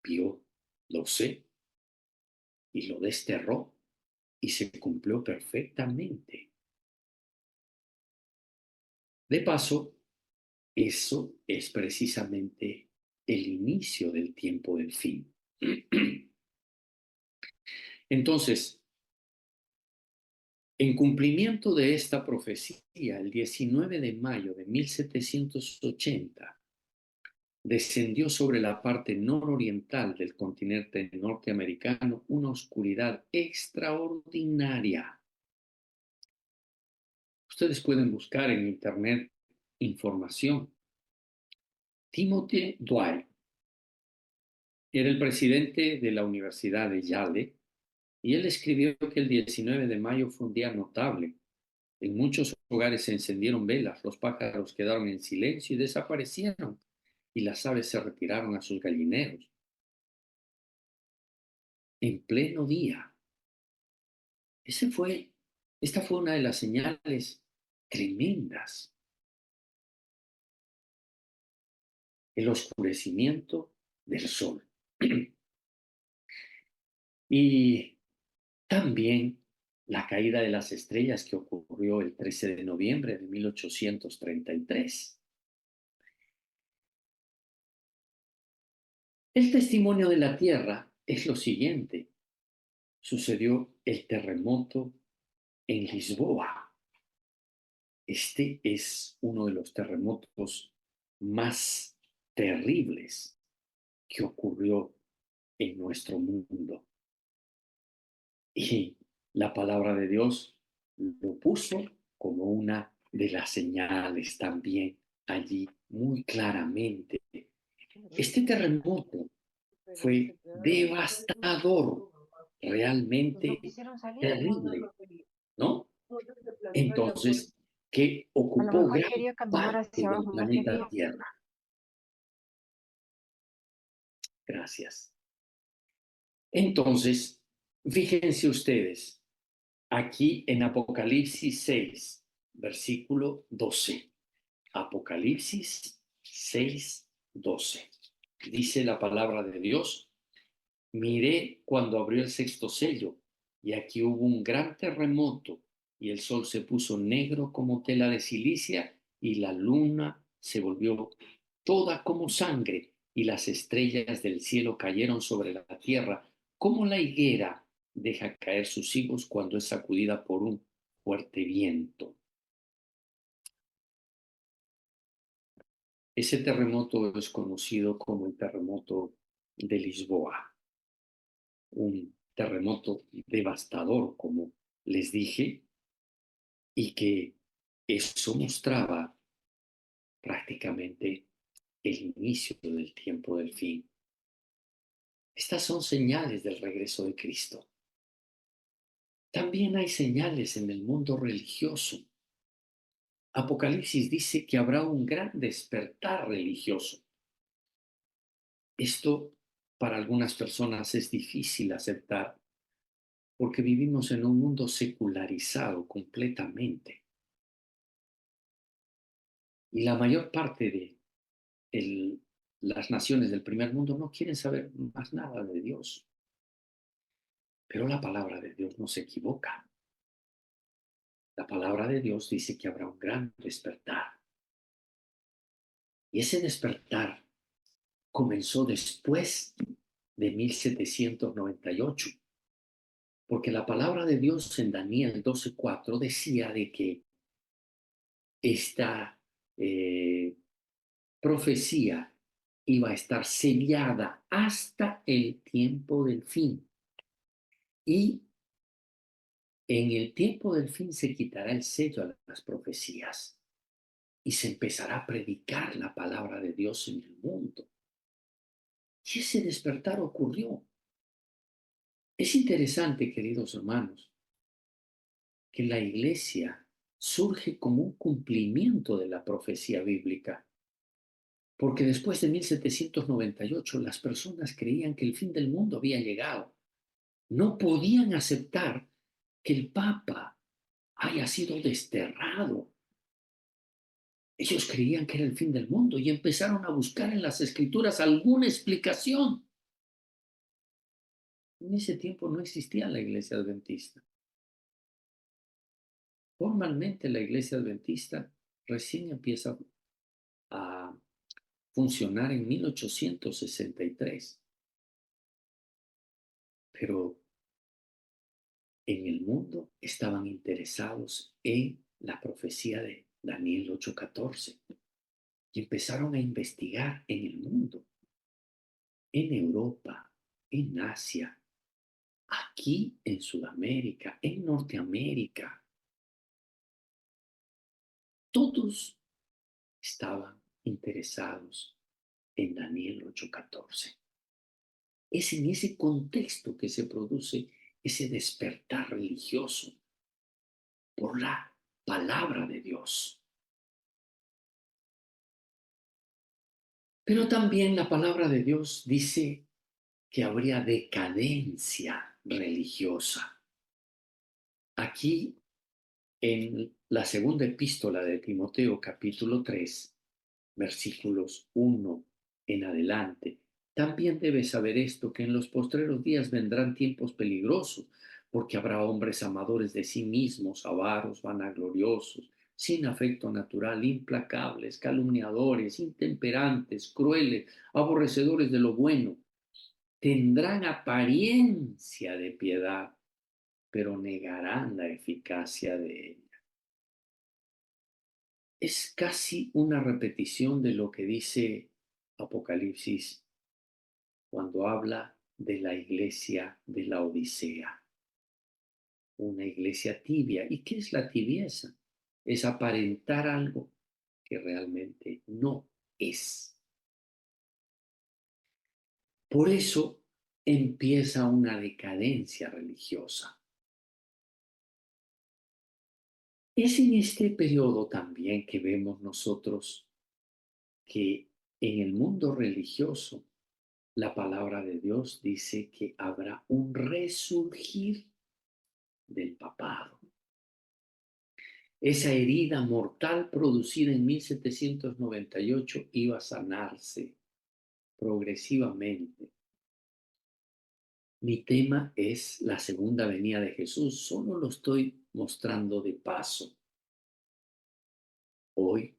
Pío XII y lo desterró y se cumplió perfectamente. De paso, eso es precisamente el inicio del tiempo del fin. Entonces, en cumplimiento de esta profecía, el 19 de mayo de 1780, descendió sobre la parte nororiental del continente norteamericano una oscuridad extraordinaria. Ustedes pueden buscar en internet información. Timothy Dwight era el presidente de la Universidad de Yale Y él escribió que el 19 de mayo fue un día notable. En muchos hogares se encendieron velas, los pájaros quedaron en silencio y desaparecieron, y las aves se retiraron a sus gallineros. En pleno día. Esta fue una de las señales tremendas, el oscurecimiento del sol. Y también la caída de las estrellas que ocurrió el 13 de noviembre de 1833. El testimonio de la Tierra es lo siguiente. Sucedió el terremoto en Lisboa. Este es uno de los terremotos más terribles que ocurrió en nuestro mundo. Y la palabra de Dios lo puso como una de las señales también allí muy claramente. Este terremoto fue devastador, realmente terrible, ¿no? Entonces, que A lo ocupó mejor gran quería caminar parte hacia del abajo, no planeta quería. Tierra. Gracias. Entonces, fíjense ustedes, aquí en Apocalipsis 6, versículo 12. Apocalipsis 6, 12. Dice la palabra de Dios, miré cuando abrió el sexto sello, y aquí hubo un gran terremoto, y el sol se puso negro como tela de silicia, y la luna se volvió toda como sangre, y las estrellas del cielo cayeron sobre la tierra, como la higuera deja caer sus higos cuando es sacudida por un fuerte viento. Ese terremoto es conocido como el terremoto de Lisboa, un terremoto devastador, como les dije, y que eso mostraba prácticamente el inicio del tiempo del fin. Estas son señales del regreso de Cristo. También hay señales en el mundo religioso. Apocalipsis dice que habrá un gran despertar religioso. Esto para algunas personas es difícil aceptar porque vivimos en un mundo secularizado completamente. Y la mayor parte de las naciones del primer mundo no quieren saber más nada de Dios. Pero la palabra de Dios no se equivoca. La palabra de Dios dice que habrá un gran despertar. Y ese despertar comenzó después de 1798, porque la palabra de Dios en Daniel 12:4 decía de que esta profecía iba a estar sellada hasta el tiempo del fin. Y en el tiempo del fin se quitará el sello a las profecías y se empezará a predicar la palabra de Dios en el mundo. Y ese despertar ocurrió. Es interesante, queridos hermanos, que la iglesia surge como un cumplimiento de la profecía bíblica, porque después de 1798 las personas creían que el fin del mundo había llegado. No podían aceptar que el Papa haya sido desterrado. Ellos creían que era el fin del mundo y empezaron a buscar en las escrituras alguna explicación. En ese tiempo no existía la iglesia adventista. Formalmente la iglesia adventista recién empieza a funcionar en 1863. Pero en el mundo estaban interesados en la profecía de Daniel 8:14 y empezaron a investigar en el mundo, en Europa, en Asia, aquí en Sudamérica, en Norteamérica. Todos estaban interesados en Daniel 8:14. Es en ese contexto que se produce ese despertar religioso por la palabra de Dios. Pero también la palabra de Dios dice que habría decadencia religiosa. Aquí, en la segunda epístola de Timoteo, capítulo 3, versículos 1 en adelante, también debes saber esto, que en los postreros días vendrán tiempos peligrosos, porque habrá hombres amadores de sí mismos, avaros, vanagloriosos, sin afecto natural, implacables, calumniadores, intemperantes, crueles, aborrecedores de lo bueno. Tendrán apariencia de piedad, pero negarán la eficacia de ella. Es casi una repetición de lo que dice Apocalipsis cuando habla de la iglesia de la Odisea, una iglesia tibia. ¿Y qué es la tibieza? Es aparentar algo que realmente no es. Por eso empieza una decadencia religiosa. Es en este periodo también que vemos nosotros que en el mundo religioso la palabra de Dios dice que habrá un resurgir del papado. Esa herida mortal producida en 1798 iba a sanarse progresivamente. Mi tema es la segunda venida de Jesús, solo lo estoy mostrando de paso. Hoy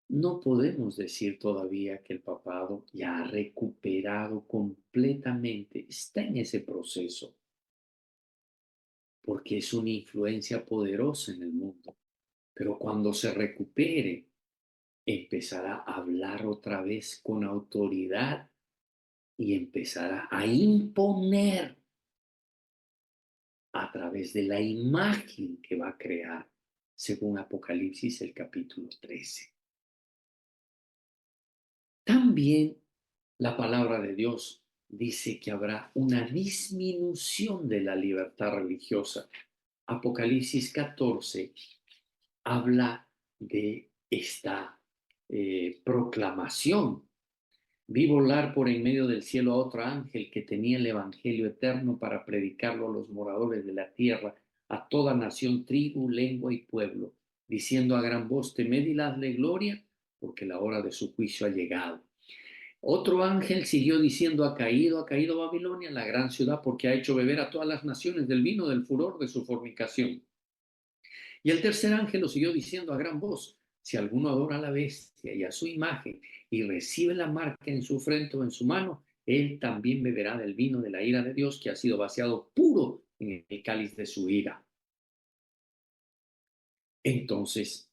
no podemos decir todavía que el papado ya ha recuperado completamente, está en ese proceso, porque es una influencia poderosa en el mundo. Pero cuando se recupere, empezará a hablar otra vez con autoridad y empezará a imponer a través de la imagen que va a crear, según Apocalipsis el capítulo 13. También la palabra de Dios dice que habrá una disminución de la libertad religiosa. Apocalipsis 14 habla de esta proclamación. Vi volar por en medio del cielo a otro ángel que tenía el evangelio eterno para predicarlo a los moradores de la tierra, a toda nación, tribu, lengua y pueblo, diciendo a gran voz: temed y dadle gloria, porque la hora de su juicio ha llegado. Otro ángel siguió diciendo: ha caído Babilonia, la gran ciudad, porque ha hecho beber a todas las naciones del vino del furor de su fornicación. Y el tercer ángel lo siguió diciendo a gran voz: si alguno adora a la bestia y a su imagen y recibe la marca en su frente o en su mano, él también beberá del vino de la ira de Dios, que ha sido vaciado puro en el cáliz de su ira. Entonces,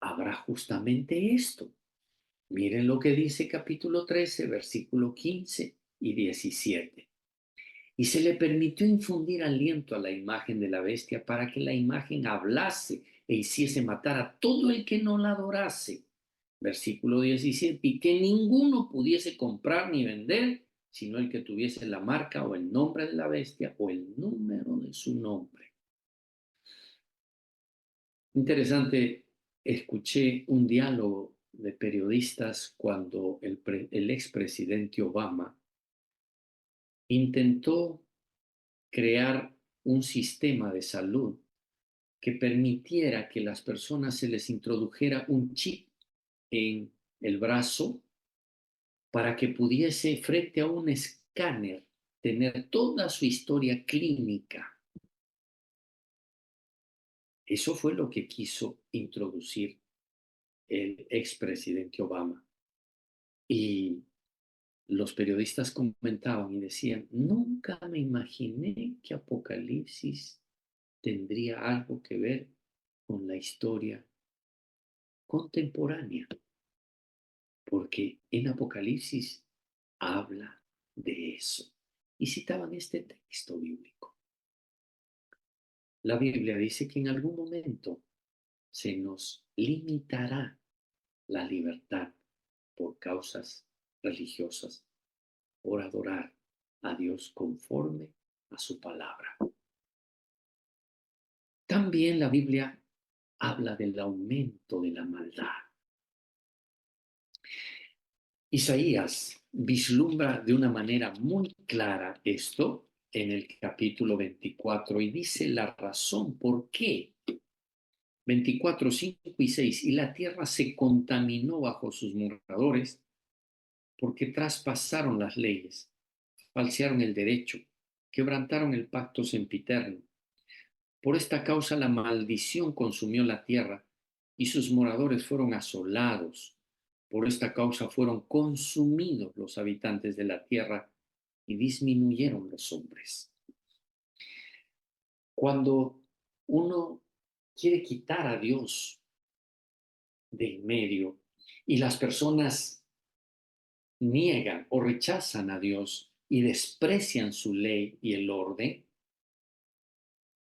habrá justamente esto. Miren lo que dice capítulo 13, versículo 15 y 17. Y se le permitió infundir aliento a la imagen de la bestia para que la imagen hablase e hiciese matar a todo el que no la adorase. Versículo 17. Y que ninguno pudiese comprar ni vender, sino el que tuviese la marca o el nombre de la bestia o el número de su nombre. Interesante, escuché un diálogo de periodistas cuando el expresidente Obama intentó crear un sistema de salud que permitiera que las personas se les introdujera un chip en el brazo para que pudiese, frente a un escáner, tener toda su historia clínica. Eso fue lo que quiso introducir el expresidente Obama. Y los periodistas comentaban y decían: nunca me imaginé que Apocalipsis tendría algo que ver con la historia contemporánea, porque en Apocalipsis habla de eso. Y citaban este texto bíblico. La Biblia dice que en algún momento se nos limitará la libertad por causas religiosas, por adorar a Dios conforme a su palabra. También la Biblia habla del aumento de la maldad. Isaías vislumbra de una manera muy clara esto en el capítulo 24 y dice la razón por qué. 24, 5 y 6. Y la tierra se contaminó bajo sus moradores porque traspasaron las leyes, falsearon el derecho, quebrantaron el pacto sempiterno. Por esta causa la maldición consumió la tierra y sus moradores fueron asolados. Por esta causa fueron consumidos los habitantes de la tierra y disminuyeron los hombres. Cuando uno quiere quitar a Dios del medio y las personas niegan o rechazan a Dios y desprecian su ley y el orden,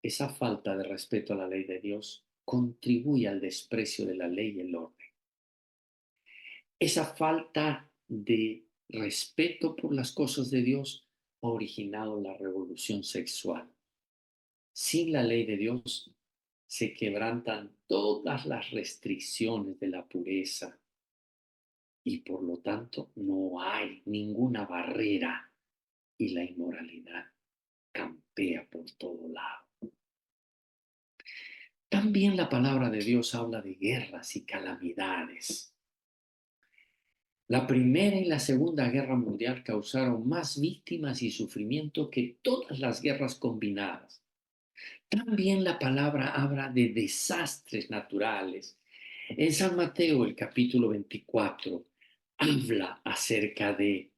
esa falta de respeto a la ley de Dios contribuye al desprecio de la ley y el orden. Esa falta de respeto por las cosas de Dios ha originado la revolución sexual. Sin la ley de Dios se quebrantan todas las restricciones de la pureza y por lo tanto no hay ninguna barrera y la inmoralidad campea por todo lado. También la palabra de Dios habla de guerras y calamidades. La Primera y la Segunda Guerra Mundial causaron más víctimas y sufrimiento que todas las guerras combinadas. También la palabra habla de desastres naturales. En San Mateo, el capítulo 24, habla acerca de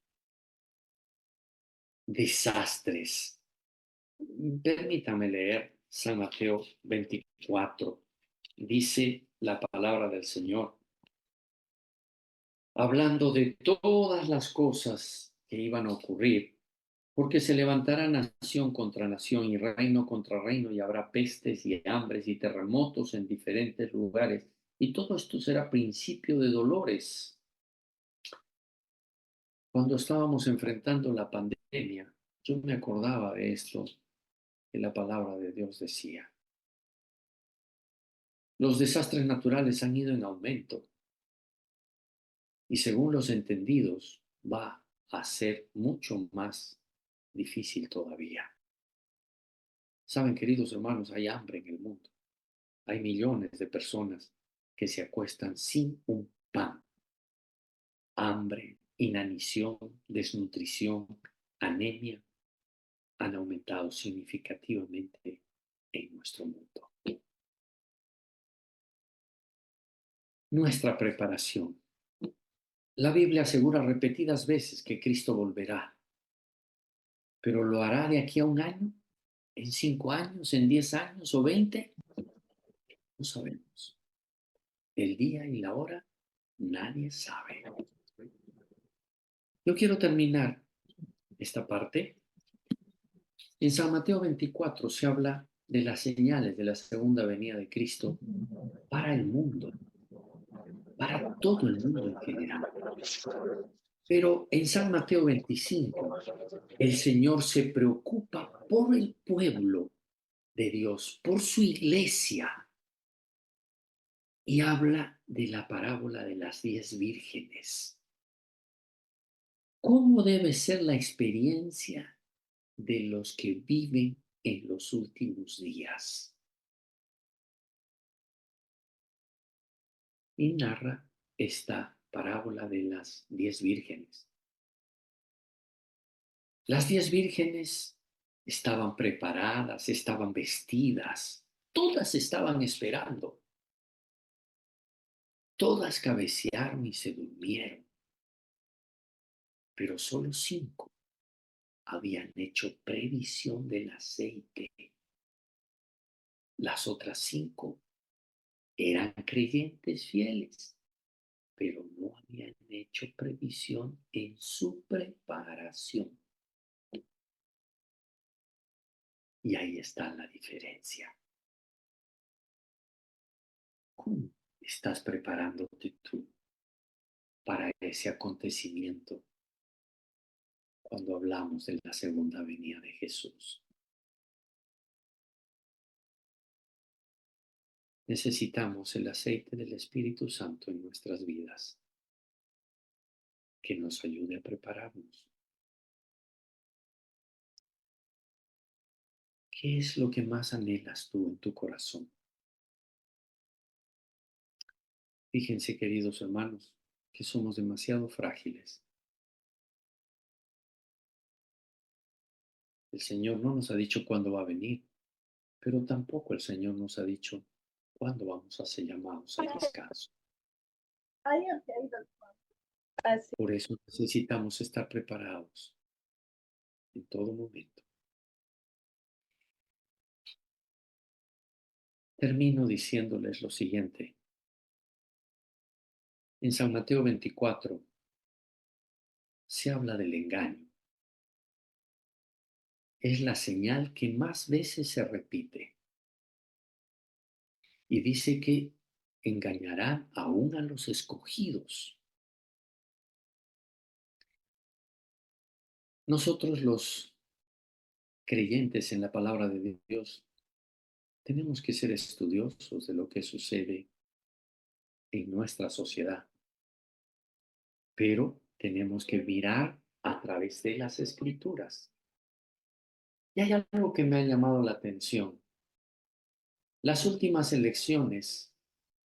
desastres. Permítame leer San Mateo 24. Dice la palabra del Señor, hablando de todas las cosas que iban a ocurrir, porque se levantará nación contra nación y reino contra reino y habrá pestes y hambres y terremotos en diferentes lugares. Y todo esto será principio de dolores. Cuando estábamos enfrentando la pandemia, yo me acordaba de esto que la palabra de Dios decía. Los desastres naturales han ido en aumento y según los entendidos va a ser mucho más difícil todavía. Saben, queridos hermanos, hay hambre en el mundo. Hay millones de personas que se acuestan sin un pan. Hambre, inanición, desnutrición, anemia han aumentado significativamente en nuestro mundo. Nuestra preparación. La Biblia asegura repetidas veces que Cristo volverá, pero ¿lo hará de aquí a un año? ¿En 5 años? ¿En 10 años? ¿O 20? No sabemos. El día y la hora, nadie sabe. Yo quiero terminar esta parte. En San Mateo 24 se habla de las señales de la segunda venida de Cristo para el mundo, para todo el mundo en general. Pero en San Mateo 25, el Señor se preocupa por el pueblo de Dios, por su iglesia, y habla de la parábola de las 10 vírgenes. ¿Cómo debe ser la experiencia de los que viven en los últimos días? Y narra esta parábola de las 10 vírgenes. Las 10 vírgenes estaban preparadas, estaban vestidas, todas estaban esperando. Todas cabecearon y se durmieron, pero solo 5 habían hecho previsión del aceite. Las otras 5 eran creyentes fieles, pero no habían hecho previsión en su preparación. Y ahí está la diferencia. ¿Cómo estás preparándote tú para ese acontecimiento cuando hablamos de la segunda venida de Jesús? necesitamos el aceite del Espíritu Santo en nuestras vidas, que nos ayude a prepararnos. ¿Qué es lo que más anhelas tú en tu corazón? Fíjense, queridos hermanos, que somos demasiado frágiles. El Señor no nos ha dicho cuándo va a venir, pero tampoco el Señor nos ha dicho cuándo vamos a ser llamados al descanso. Por eso necesitamos estar preparados en todo momento. Termino diciéndoles lo siguiente. En San Mateo 24 se habla del engaño. Es la señal que más veces se repite. Y dice que engañará aún a los escogidos. Nosotros los creyentes en la palabra de Dios tenemos que ser estudiosos de lo que sucede en nuestra sociedad, pero tenemos que mirar a través de las escrituras. Y hay algo que me ha llamado la atención. Las últimas elecciones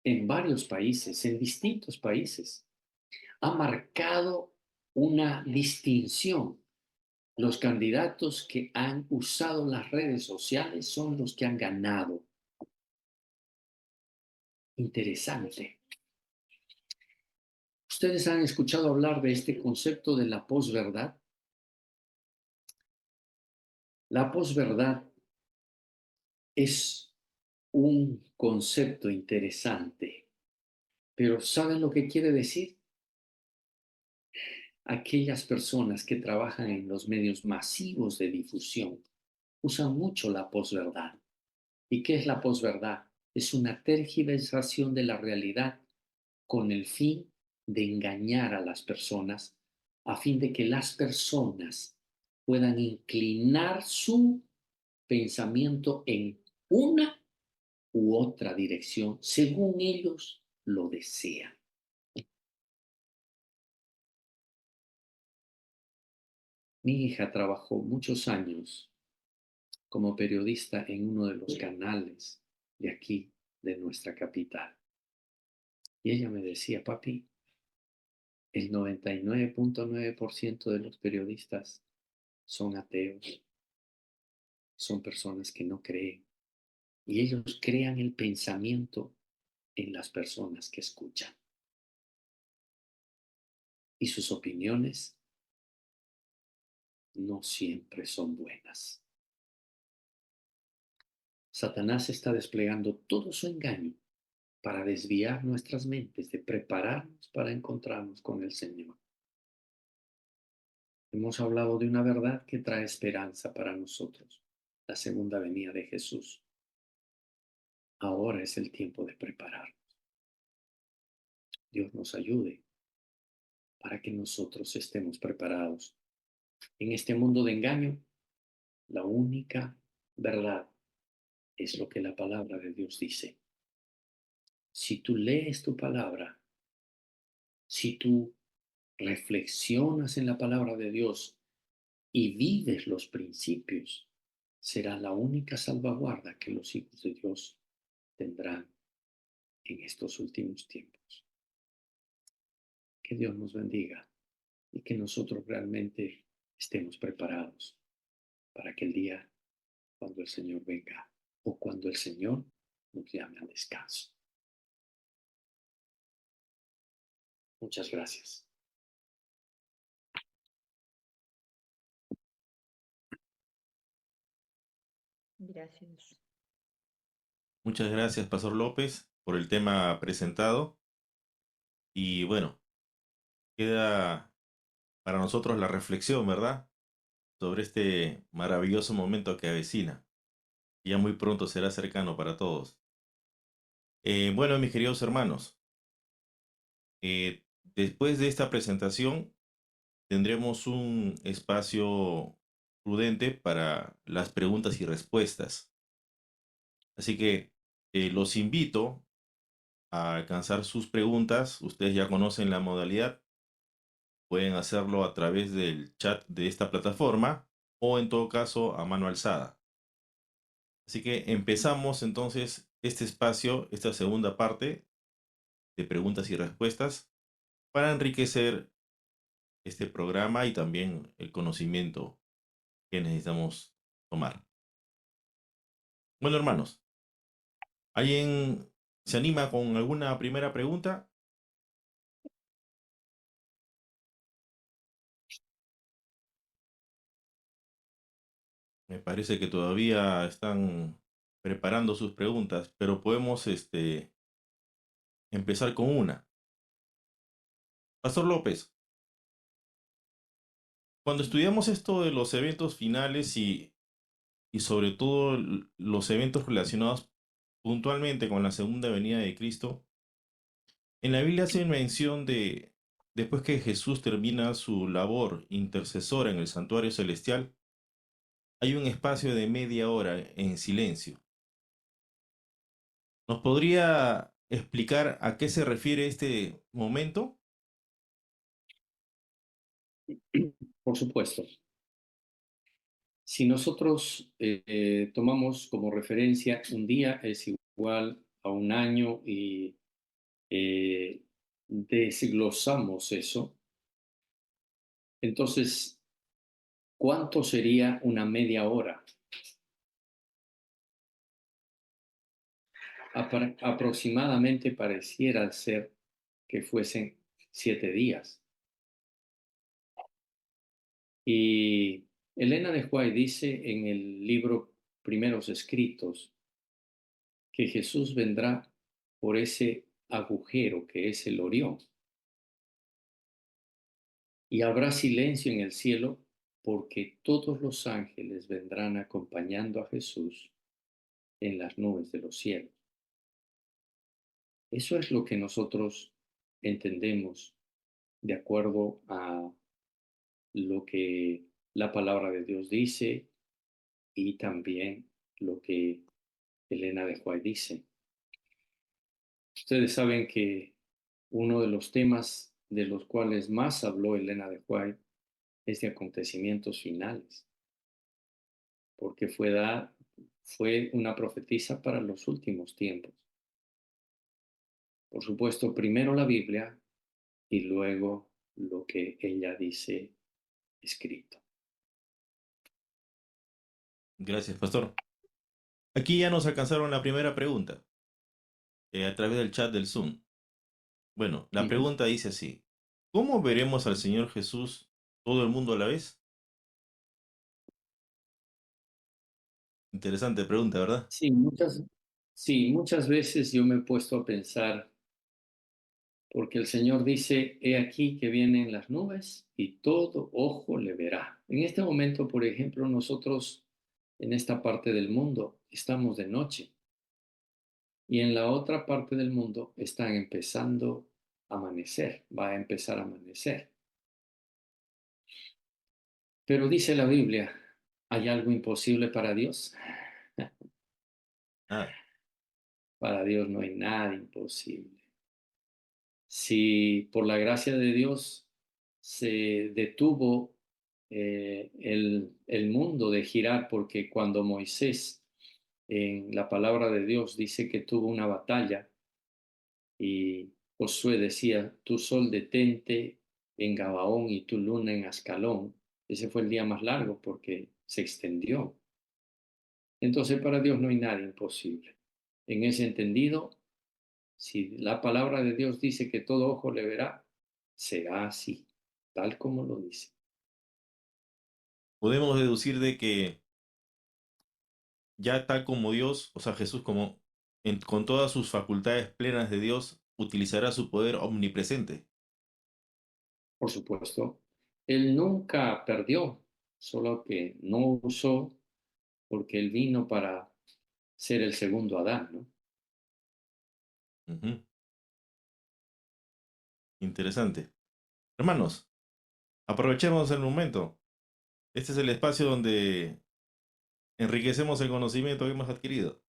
en varios países, en distintos países, han marcado una distinción. Los candidatos que han usado las redes sociales son los que han ganado. Interesante. ¿Ustedes han escuchado hablar de este concepto de la posverdad? La posverdad es un concepto interesante, pero ¿saben lo que quiere decir? Aquellas personas que trabajan en los medios masivos de difusión usan mucho la posverdad. ¿Y qué es la posverdad? Es una tergiversación de la realidad con el fin de engañar a las personas, a fin de que las personas puedan inclinar su pensamiento en una u otra dirección, según ellos lo desean. Mi hija trabajó muchos años como periodista en uno de los canales de aquí, de nuestra capital. Y ella me decía, papi, el 99.9% de los periodistas son ateos, son personas que no creen. Y ellos crean el pensamiento en las personas que escuchan. Y sus opiniones no siempre son buenas. Satanás está desplegando todo su engaño para desviar nuestras mentes de prepararnos para encontrarnos con el Señor. Hemos hablado de una verdad que trae esperanza para nosotros, la segunda venida de Jesús. Ahora es el tiempo de prepararnos. Dios nos ayude para que nosotros estemos preparados. En este mundo de engaño, la única verdad es lo que la palabra de Dios dice. Si tú lees tu palabra, si tú reflexionas en la palabra de Dios y vives los principios, será la única salvaguarda que los hijos de Dios tendrán en estos últimos tiempos. Que Dios nos bendiga y que nosotros realmente estemos preparados para aquel día cuando el Señor venga o cuando el Señor nos llame al descanso. Muchas gracias. Gracias. Muchas gracias, Pastor López, por el tema presentado. Y bueno, queda para nosotros la reflexión, ¿verdad? Sobre este maravilloso momento que avecina. Ya muy pronto será cercano para todos. Bueno, mis queridos hermanos, después de esta presentación tendremos un espacio prudente para las preguntas y respuestas. Así que Los invito a alcanzar sus preguntas. Ustedes ya conocen la modalidad. Pueden hacerlo a través del chat de esta plataforma o en todo caso a mano alzada. Así que empezamos entonces este espacio, esta segunda parte de preguntas y respuestas para enriquecer este programa y también el conocimiento que necesitamos tomar. Bueno, hermanos, ¿alguien se anima con alguna primera pregunta? Me parece que todavía están preparando sus preguntas, pero podemos empezar con una. Pastor López, cuando estudiamos esto de los eventos finales y sobre todo los eventos relacionados puntualmente con la segunda venida de Cristo, en la Biblia hace mención de, después que Jesús termina su labor intercesora en el santuario celestial, hay un espacio de media hora en silencio. ¿Nos podría explicar a qué se refiere este momento? Por supuesto. Si nosotros tomamos como referencia un día es igual a un año y eh, desglosamos eso, entonces, ¿cuánto sería una media hora? Aproximadamente pareciera ser que fuesen 7 días. Y Elena de White dice en el libro Primeros Escritos que Jesús vendrá por ese agujero que es el Orión. Y habrá silencio en el cielo porque todos los ángeles vendrán acompañando a Jesús en las nubes de los cielos. Eso es lo que nosotros entendemos de acuerdo a lo que la palabra de Dios dice y también lo que Elena de White dice. Ustedes saben que uno de los temas de los cuales más habló Elena de White es de acontecimientos finales, porque fue una profetisa para los últimos tiempos. Por supuesto, primero la Biblia y luego lo que ella dice escrito. Gracias, pastor. Aquí ya nos alcanzaron la primera pregunta a través del chat del Zoom. Bueno, la Ujú. pregunta dice así: ¿cómo veremos al Señor Jesús todo el mundo a la vez? Interesante pregunta, ¿verdad? Sí, muchas veces yo me he puesto a pensar, porque el Señor dice, he aquí que vienen las nubes y todo ojo le verá. En este momento, por ejemplo, nosotros en esta parte del mundo estamos de noche y en la otra parte del mundo están empezando a amanecer, va a empezar a amanecer. Pero dice la Biblia, ¿hay algo imposible para Dios? Nada. Para Dios no hay nada imposible. Si por la gracia de Dios se detuvo el mundo de girar, porque cuando Moisés en la palabra de Dios dice que tuvo una batalla y Josué decía, tu sol detente en Gabaón y tu luna en Ascalón, ese fue el día más largo porque se extendió. Entonces para Dios no hay nada imposible. En ese entendido, si la palabra de Dios dice que todo ojo le verá, será así, tal como lo dice. Podemos deducir de que ya tal como Dios, o sea, Jesús como con todas sus facultades plenas de Dios, utilizará su poder omnipresente. Por supuesto, él nunca perdió, solo que no usó porque él vino para ser el segundo Adán, ¿no? Ujú. Interesante. Hermanos, aprovechemos el momento. Este es el espacio donde enriquecemos el conocimiento que hemos adquirido.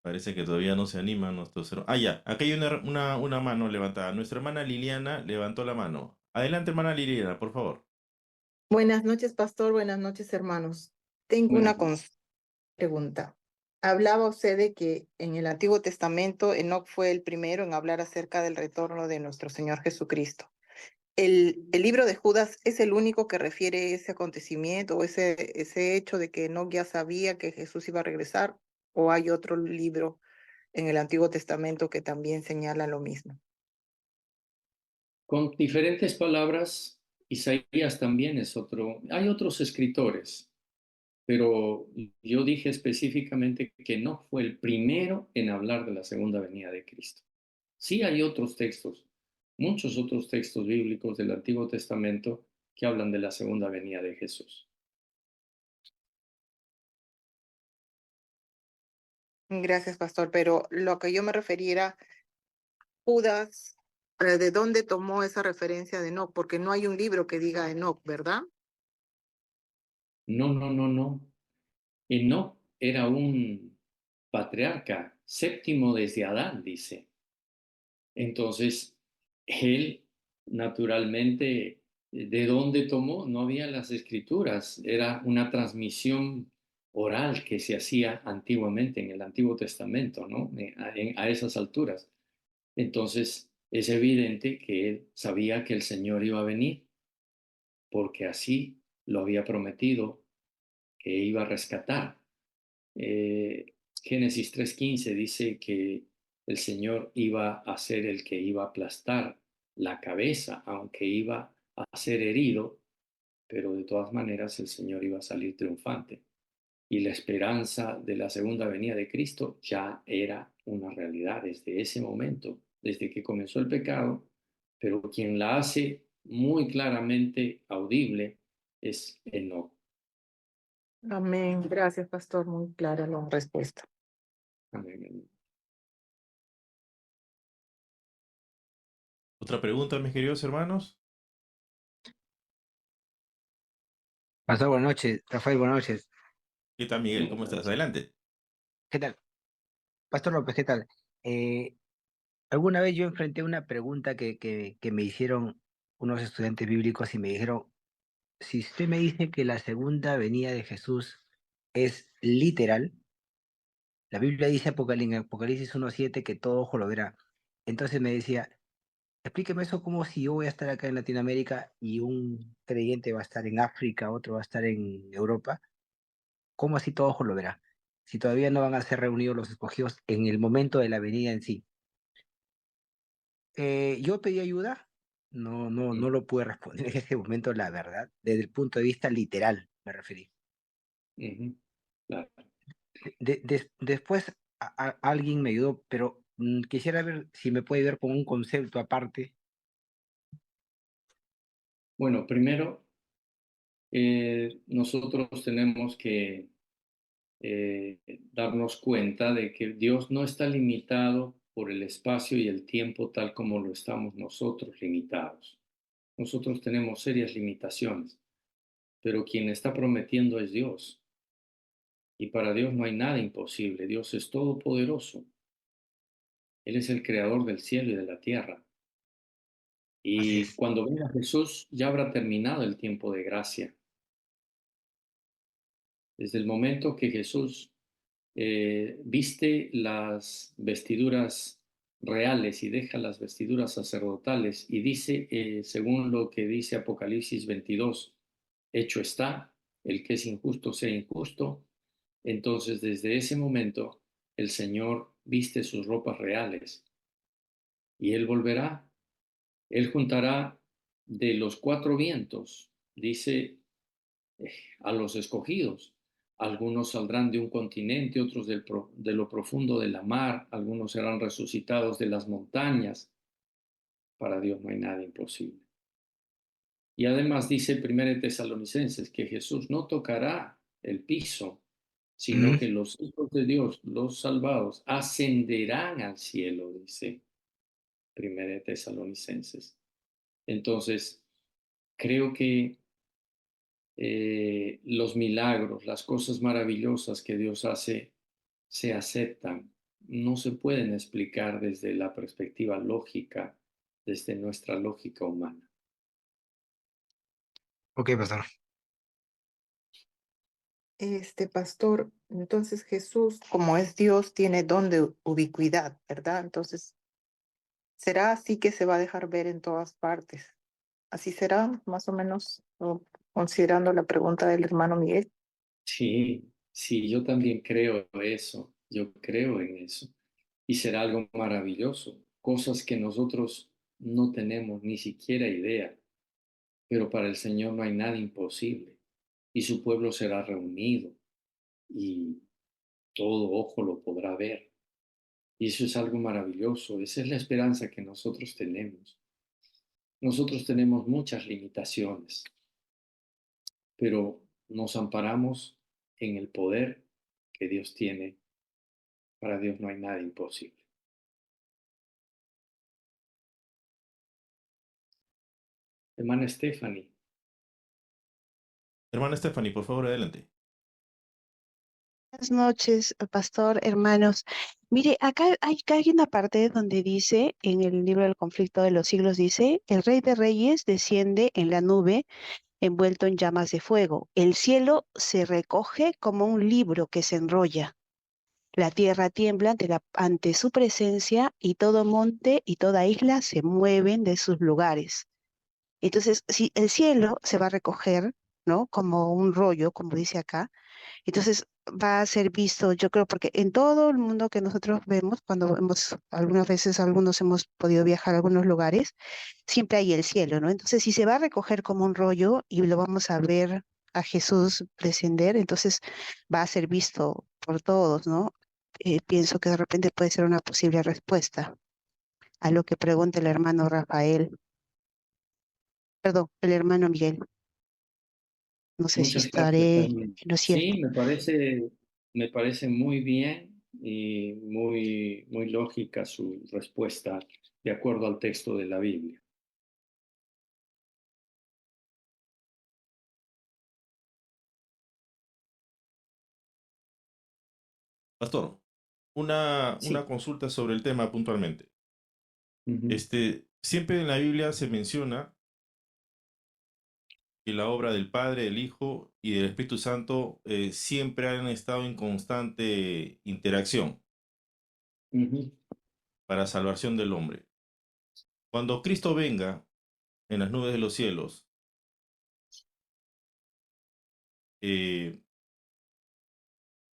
Parece que todavía no se animan nuestros hermanos. Ah, ya, acá hay una mano levantada. Nuestra hermana Liliana levantó la mano. Adelante, hermana Liliana, por favor. Buenas noches, pastor. Buenas noches, hermanos. Tengo Buenas una noches. pregunta. Hablaba usted de que en el Antiguo Testamento Enoc fue el primero en hablar acerca del retorno de nuestro Señor Jesucristo. ¿El libro de Judas es el único que refiere ese acontecimiento o ese hecho de que Enoc ya sabía que Jesús iba a regresar? ¿O hay otro libro en el Antiguo Testamento que también señala lo mismo? Con diferentes palabras, Isaías también es otro. Hay otros escritores, pero yo dije específicamente que no fue el primero en hablar de la segunda venida de Cristo. Sí hay otros textos, muchos otros textos bíblicos del Antiguo Testamento que hablan de la segunda venida de Jesús. Gracias, pastor. Pero lo que yo me refiera, Judas, ¿de dónde tomó esa referencia de Enoc? Porque no hay un libro que diga Enoc, ¿verdad? No, no, no, no. Enoc era un patriarca, séptimo desde Adán, dice. Entonces, él naturalmente, ¿de dónde tomó? No había las escrituras, era una transmisión oral que se hacía antiguamente en el Antiguo Testamento, ¿no? A esas alturas. Entonces, es evidente que él sabía que el Señor iba a venir, porque así lo había prometido que iba a rescatar. Eh, Génesis 3:15 dice que el Señor iba a ser el que iba a aplastar la cabeza, aunque iba a ser herido, pero de todas maneras el Señor iba a salir triunfante. Y la esperanza de la segunda venida de Cristo ya era una realidad desde ese momento, desde que comenzó el pecado, pero quien la hace muy claramente audible es Enoc. Amén. Gracias, pastor. Muy clara la respuesta. Amén. ¿Otra pregunta, mis queridos hermanos? Pastor, buenas noches. Rafael, buenas noches. ¿Qué tal, Miguel? ¿Cómo estás? Adelante. ¿Qué tal? Pastor López, ¿qué tal? Alguna vez yo enfrenté una pregunta que me hicieron unos estudiantes bíblicos y me dijeron, si usted me dice que la segunda venida de Jesús es literal, la Biblia dice en Apocalipsis 1:7 que todo ojo lo verá. Entonces me decía, explíqueme eso como si yo voy a estar acá en Latinoamérica y un creyente va a estar en África, otro va a estar en Europa. ¿Cómo así todo ojo lo verá? Si todavía no van a ser reunidos los escogidos en el momento de la venida en sí. Yo pedí ayuda, no lo pude responder en ese momento, la verdad, desde el punto de vista literal, me referí. Ujú, claro. Después alguien me ayudó, pero quisiera ver si me puede ayudar con un concepto aparte. Bueno, primero, nosotros tenemos que darnos cuenta de que Dios no está limitado por el espacio y el tiempo tal como lo estamos nosotros limitados. Nosotros tenemos serias limitaciones, pero quien está prometiendo es Dios. Y para Dios no hay nada imposible. Dios es todopoderoso. Él es el creador del cielo y de la tierra. Así Y es. cuando venga Jesús ya habrá terminado el tiempo de gracia. Desde el momento que Jesús viste las vestiduras reales y deja las vestiduras sacerdotales y dice, según lo que dice Apocalipsis 22, hecho está, el que es injusto sea injusto. Entonces desde ese momento el Señor viste sus ropas reales y Él volverá, Él juntará de los cuatro vientos, dice, a los escogidos. Algunos saldrán de un continente, otros de lo profundo de la mar, algunos serán resucitados de las montañas. Para Dios no hay nada imposible. Y además dice 1 Tesalonicenses que Jesús no tocará el piso, sino Mm, que los hijos de Dios, los salvados, ascenderán al cielo, dice 1 Tesalonicenses. Entonces, creo que los milagros, las cosas maravillosas que Dios hace, se aceptan no se pueden explicar desde la perspectiva lógica, desde nuestra lógica humana. Ok, pastor. Pastor, entonces Jesús, como es Dios, tiene don de ubicuidad, ¿verdad? Entonces, ¿será así que se va a dejar ver en todas partes? ¿Así será, más o menos, o considerando la pregunta del hermano Miguel? Sí, sí, yo también creo eso, yo creo en eso. Y será algo maravilloso, cosas que nosotros no tenemos ni siquiera idea, pero para el Señor no hay nada imposible. Y su pueblo será reunido y todo ojo lo podrá ver. Y eso es algo maravilloso, esa es la esperanza que nosotros tenemos. Nosotros tenemos muchas limitaciones, pero nos amparamos en el poder que Dios tiene. Para Dios no hay nada imposible. Hermana Stephanie. Hermana Stephanie, por favor, adelante. Buenas noches, pastor, hermanos. Mire, acá hay una parte donde dice, en el libro del conflicto de los siglos, dice, el Rey de Reyes desciende en la nube envuelto en llamas de fuego. El cielo se recoge como un libro que se enrolla. La tierra tiembla ante su presencia y todo monte y toda isla se mueven de sus lugares. Entonces, si el cielo se va a recoger, ¿no? Como un rollo, como dice acá, entonces va a ser visto, yo creo, porque en todo el mundo que nosotros vemos, cuando algunas veces algunos hemos podido viajar a algunos lugares, siempre hay el cielo, ¿no? Entonces, si se va a recoger como un rollo y lo vamos a ver a Jesús descender, entonces va a ser visto por todos, ¿no? Pienso que de repente puede ser una posible respuesta a lo que pregunta el hermano Rafael, perdón, el hermano Miguel. No sé si Muchas gracias estaré también. en lo cierto. Sí, me parece muy bien y muy lógica su respuesta de acuerdo al texto de la Biblia. Pastor, una Sí. consulta sobre el tema puntualmente. Ujú. Siempre en la Biblia se menciona que la obra del Padre, del Hijo y del Espíritu Santo siempre han estado en constante interacción Ujú. para salvación del hombre. Cuando Cristo venga en las nubes de los cielos, eh,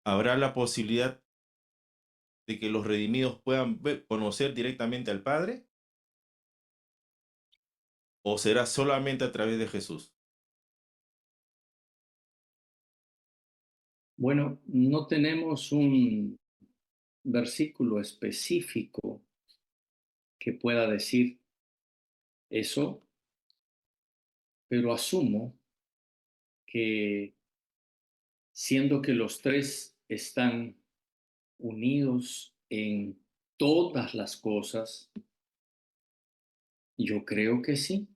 ¿habrá la posibilidad de que los redimidos puedan conocer directamente al Padre? ¿O será solamente a través de Jesús? Bueno, no tenemos un versículo específico que pueda decir eso, pero asumo que siendo que los tres están unidos en todas las cosas, yo creo que sí,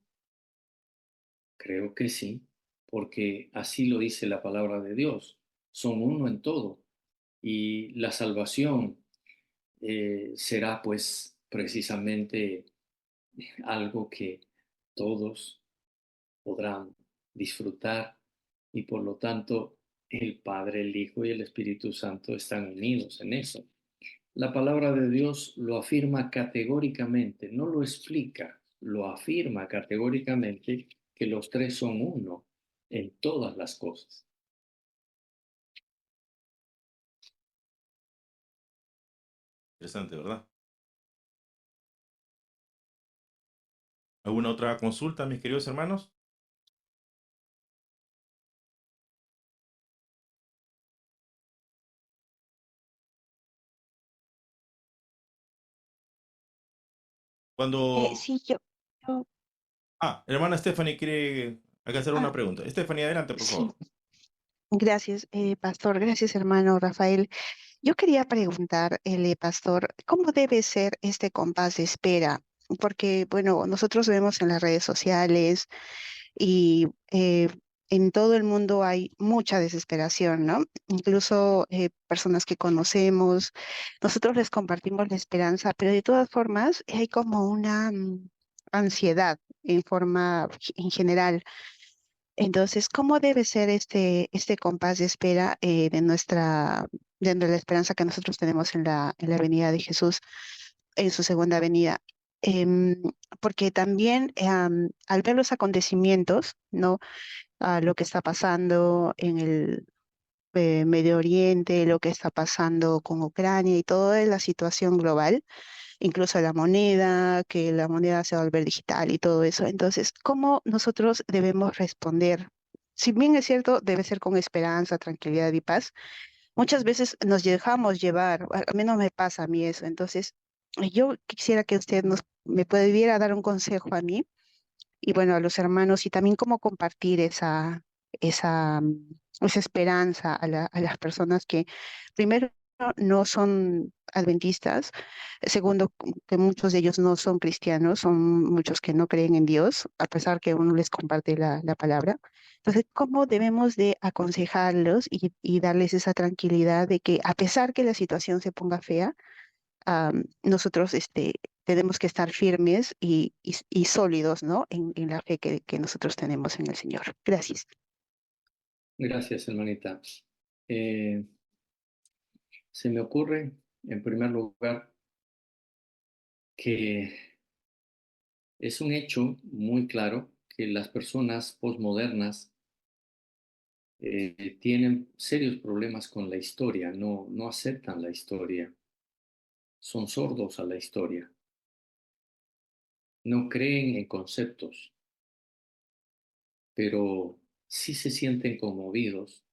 porque así lo dice la palabra de Dios, son uno en todo y la salvación será pues precisamente algo que todos podrán disfrutar y por lo tanto el Padre, el Hijo y el Espíritu Santo están unidos en eso. La palabra de Dios lo afirma categóricamente, no lo explica, lo afirma categóricamente que los tres son uno en todas las cosas. Interesante, ¿verdad? ¿Alguna otra consulta, mis queridos hermanos? Cuando... Sí, yo hermana Stephanie quiere acá hacer una ah, pregunta. Stephanie, adelante, por sí, favor. gracias, pastor, gracias, hermano Rafael. Yo quería preguntar, pastor, ¿cómo debe ser este compás de espera? Porque, bueno, nosotros vemos en las redes sociales y en todo el mundo hay mucha desesperación, ¿no? Incluso personas que conocemos, nosotros les compartimos la esperanza, pero de todas formas hay como una ansiedad en general. Entonces, ¿cómo debe ser este compás de espera de la esperanza que nosotros tenemos en la venida de Jesús, en su segunda venida? Em, Porque también al ver los acontecimientos, ¿no? Lo que está pasando en el Medio Oriente, lo que está pasando con Ucrania y toda la situación global, incluso la moneda, que la moneda se va a volver digital y todo eso. Entonces, ¿cómo nosotros debemos responder? Si bien es cierto, debe ser con esperanza, tranquilidad y paz, muchas veces nos dejamos llevar, al menos me pasa a mí eso. Entonces, yo quisiera que usted me pudiera dar un consejo a mí y bueno, a los hermanos y también cómo compartir esa esperanza a las personas que primero no son adventistas, segundo que muchos de ellos no son cristianos, son muchos que no creen en Dios, a pesar que uno les comparte la palabra. Entonces, ¿cómo debemos de aconsejarlos y darles esa tranquilidad de que a pesar que la situación se ponga fea, nosotros tenemos que estar firmes y sólidos, ¿no? En la fe que nosotros tenemos en el Señor. Gracias. Gracias, hermanita. Eh, Se me ocurre, en primer lugar, que es un hecho muy claro que las personas posmodernas tienen serios problemas con la historia, no aceptan la historia, son sordos a la historia, no creen en conceptos, pero sí se sienten conmovidos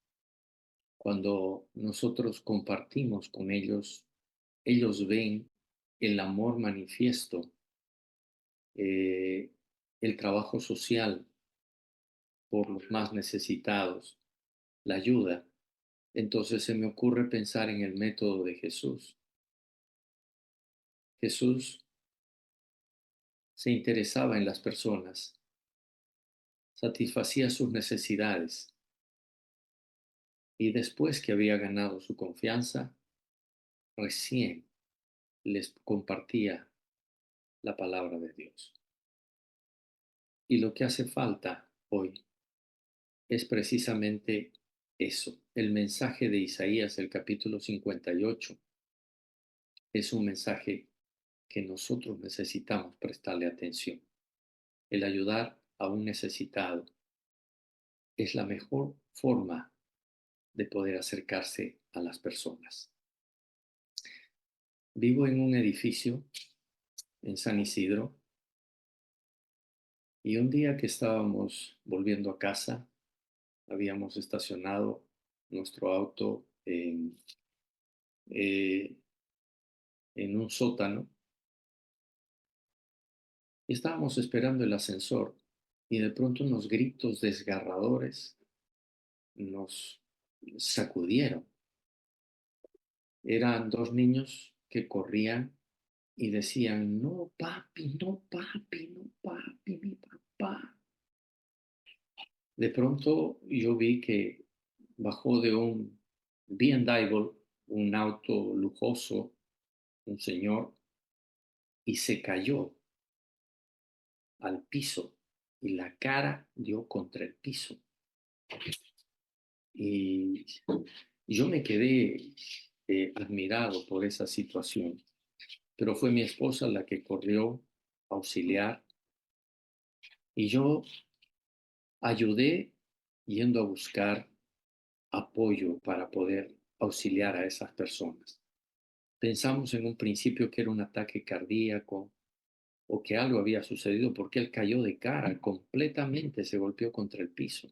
cuando nosotros compartimos con ellos, ellos ven el amor manifiesto, eh, el trabajo social por los más necesitados, la ayuda. Entonces se me ocurre pensar en el método de Jesús. Jesús se interesaba en las personas, satisfacía sus necesidades y después que había ganado su confianza, recién les compartía la palabra de Dios. Y lo que hace falta hoy es precisamente eso. El mensaje de Isaías, el capítulo 58, es un mensaje que nosotros necesitamos prestarle atención. El ayudar a un necesitado es la mejor forma de poder acercarse a las personas. Vivo en un edificio en San Isidro y un día que estábamos volviendo a casa, habíamos estacionado nuestro auto eh, en un sótano y estábamos esperando el ascensor y de pronto unos gritos desgarradores nos sacudieron. Eran dos niños que corrían y decían, no papi, no papi, no papi, mi papá. De pronto yo vi que bajó de un BMW, un auto lujoso, un señor, y se cayó al piso y la cara dio contra el piso. Y yo me quedé admirado por esa situación, pero fue mi esposa la que corrió a auxiliar y yo ayudé yendo a buscar apoyo para poder auxiliar a esas personas. Pensamos en un principio que era un ataque cardíaco o que algo había sucedido porque él cayó de cara, completamente se golpeó contra el piso.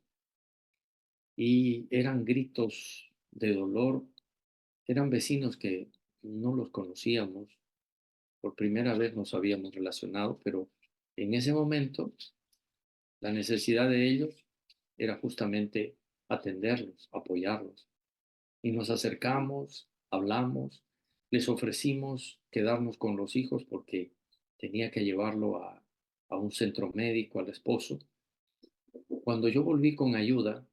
Y eran gritos de dolor, eran vecinos que no los conocíamos, por primera vez nos habíamos relacionado, pero en ese momento la necesidad de ellos era justamente atenderlos, apoyarlos. Y nos acercamos, hablamos, les ofrecimos quedarnos con los hijos porque tenía que llevarlo a un centro médico al esposo. Cuando yo volví con ayuda,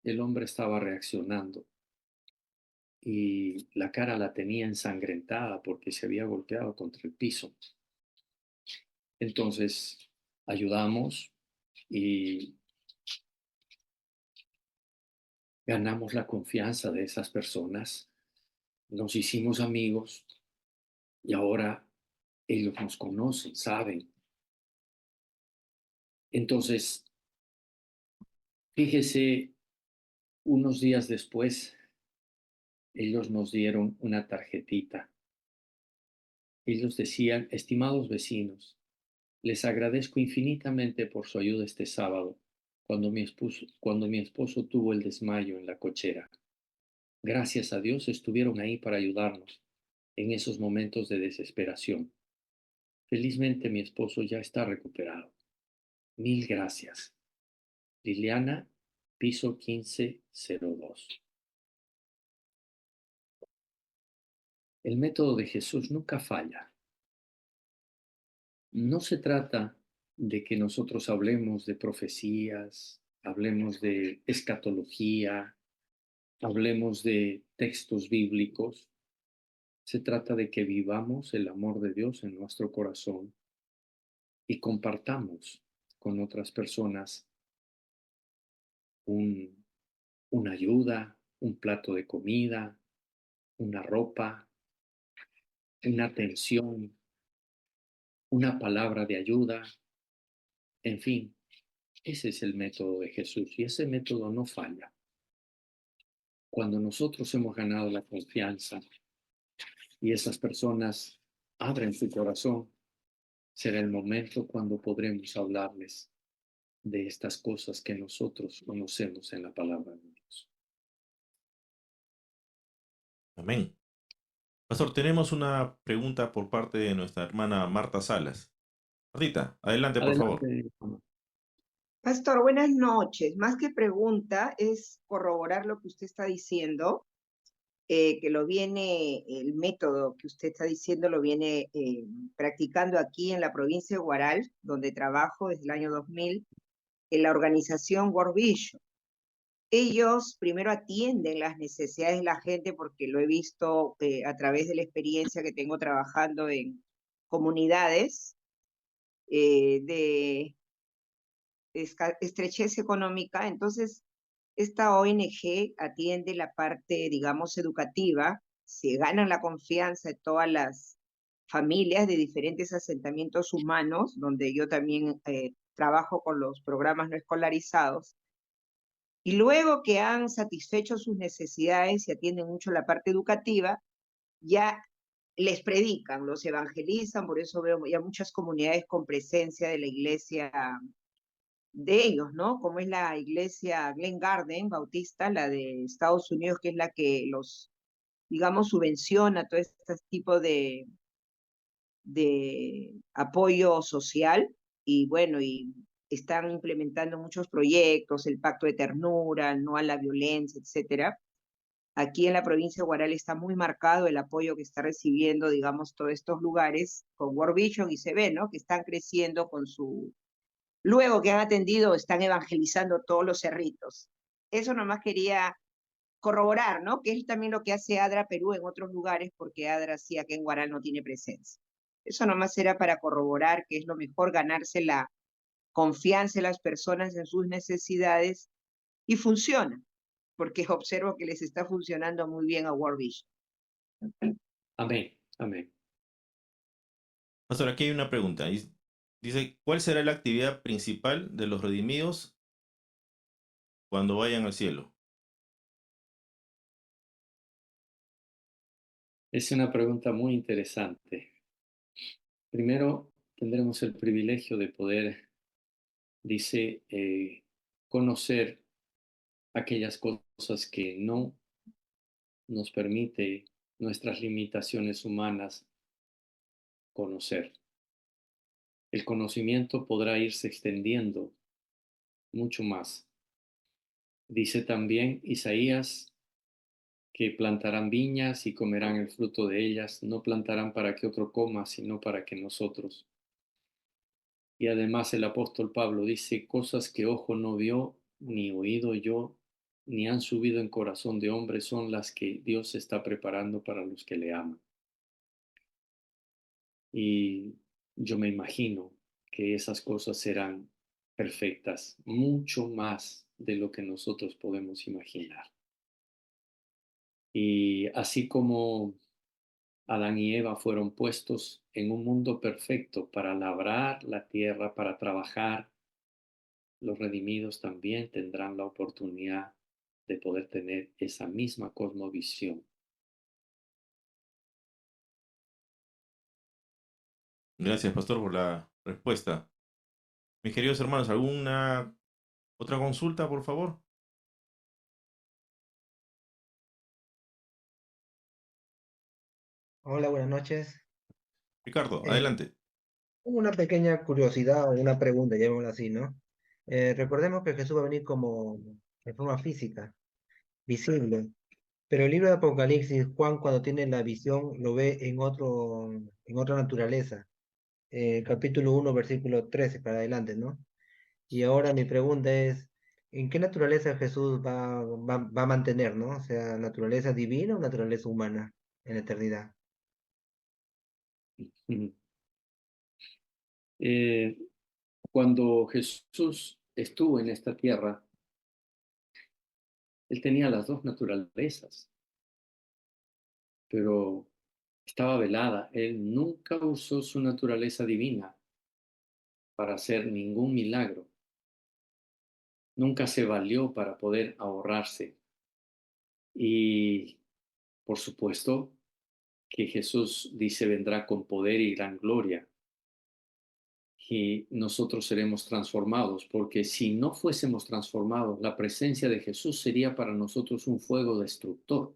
el hombre estaba reaccionando y la cara la tenía ensangrentada porque se había golpeado contra el piso. Entonces, ayudamos y ganamos la confianza de esas personas, nos hicimos amigos y ahora ellos nos conocen, saben. Entonces, fíjese, unos días después, ellos nos dieron una tarjetita. Ellos decían: estimados vecinos, les agradezco infinitamente por su ayuda este sábado, cuando mi esposo tuvo el desmayo en la cochera. Gracias a Dios estuvieron ahí para ayudarnos en esos momentos de desesperación. Felizmente mi esposo ya está recuperado. Mil gracias. Liliana, piso 1502. El método de Jesús nunca falla. No se trata de que nosotros hablemos de profecías, hablemos de escatología, hablemos de textos bíblicos. Se trata de que vivamos el amor de Dios en nuestro corazón y compartamos con otras personas una ayuda, un plato de comida, una ropa, una atención, una palabra de ayuda, en fin, ese es el método de Jesús y ese método no falla. Cuando nosotros hemos ganado la confianza y esas personas abren su corazón, será el momento cuando podremos hablarles de estas cosas que nosotros conocemos en la palabra de Dios. Amén. Pastor, tenemos una pregunta por parte de nuestra hermana Marta Salas. Martita, adelante, por favor. Adelante. Pastor, buenas noches. Más que pregunta, es corroborar lo que usted está diciendo, que el método que usted está diciendo lo viene practicando aquí en la provincia de Huaral, donde trabajo desde el año 2000, en la organización World Vision. Ellos primero atienden las necesidades de la gente, porque lo he visto a través de la experiencia que tengo trabajando en comunidades de estrechez económica. Entonces, esta ONG atiende la parte, digamos, educativa, se ganan la confianza de todas las familias de diferentes asentamientos humanos, donde yo también trabajo con los programas no escolarizados. Y luego que han satisfecho sus necesidades y atienden mucho la parte educativa, ya les predican, los evangelizan. Por eso veo ya muchas comunidades con presencia de la iglesia de ellos, ¿no? Como es la iglesia Glen Garden Bautista, la de Estados Unidos, que es la que los, digamos, subvenciona todo este tipo de apoyo social. Y bueno, y están implementando muchos proyectos, el Pacto de Ternura, no a la violencia, etcétera. Aquí en la provincia de Huaral está muy marcado el apoyo que está recibiendo, digamos, todos estos lugares con World Vision, y se ve, ¿no?, que están creciendo con su... Luego que han atendido, están evangelizando todos los cerritos. Eso nomás quería corroborar, ¿no?, que es también lo que hace ADRA Perú en otros lugares, porque ADRA sí aquí en Huaral no tiene presencia. Eso nomás era para corroborar que es lo mejor ganarse la confianza de las personas en sus necesidades, y funciona, porque observo que les está funcionando muy bien a World Vision. Amén, amén. Pastor, aquí hay una pregunta. Dice, ¿cuál será la actividad principal de los redimidos cuando vayan al cielo? Es una pregunta muy interesante. Primero, tendremos el privilegio de poder, dice, conocer aquellas cosas que no nos permite nuestras limitaciones humanas conocer. El conocimiento podrá irse extendiendo mucho más. Dice también Isaías que plantarán viñas y comerán el fruto de ellas, no plantarán para que otro coma, sino para que nosotros Y además el apóstol Pablo dice, cosas que ojo no vio, ni oído yo, ni han subido en corazón de hombre son las que Dios está preparando para los que le aman. Y yo me imagino que esas cosas serán perfectas, mucho más de lo que nosotros podemos imaginar. Y así como Adán y Eva fueron puestos en un mundo perfecto para labrar la tierra, para trabajar, los redimidos también tendrán la oportunidad de poder tener esa misma cosmovisión. Gracias, pastor, por la respuesta. Mis queridos hermanos, ¿alguna otra consulta, por favor? Hola, buenas noches. Ricardo, Eh, adelante. Tengo una pequeña curiosidad o una pregunta, llamémoslo así, ¿no? Recordemos que Jesús va a venir como de forma física, visible, pero el libro de Apocalipsis, Juan cuando tiene la visión lo ve en otra naturaleza, capítulo 1, versículo 13 para adelante, ¿no? Y ahora mi pregunta es, ¿en qué naturaleza Jesús va a mantener, ¿no? O sea, ¿naturaleza divina o naturaleza humana en la eternidad? Eh, Cuando Jesús estuvo en esta tierra, él tenía las dos naturalezas, pero estaba velada. Él nunca usó su naturaleza divina para hacer ningún milagro. Nunca se valió para poder ahorrarse. Y por supuesto que Jesús dice vendrá con poder y gran gloria. Y nosotros seremos transformados, porque si no fuésemos transformados, la presencia de Jesús sería para nosotros un fuego destructor,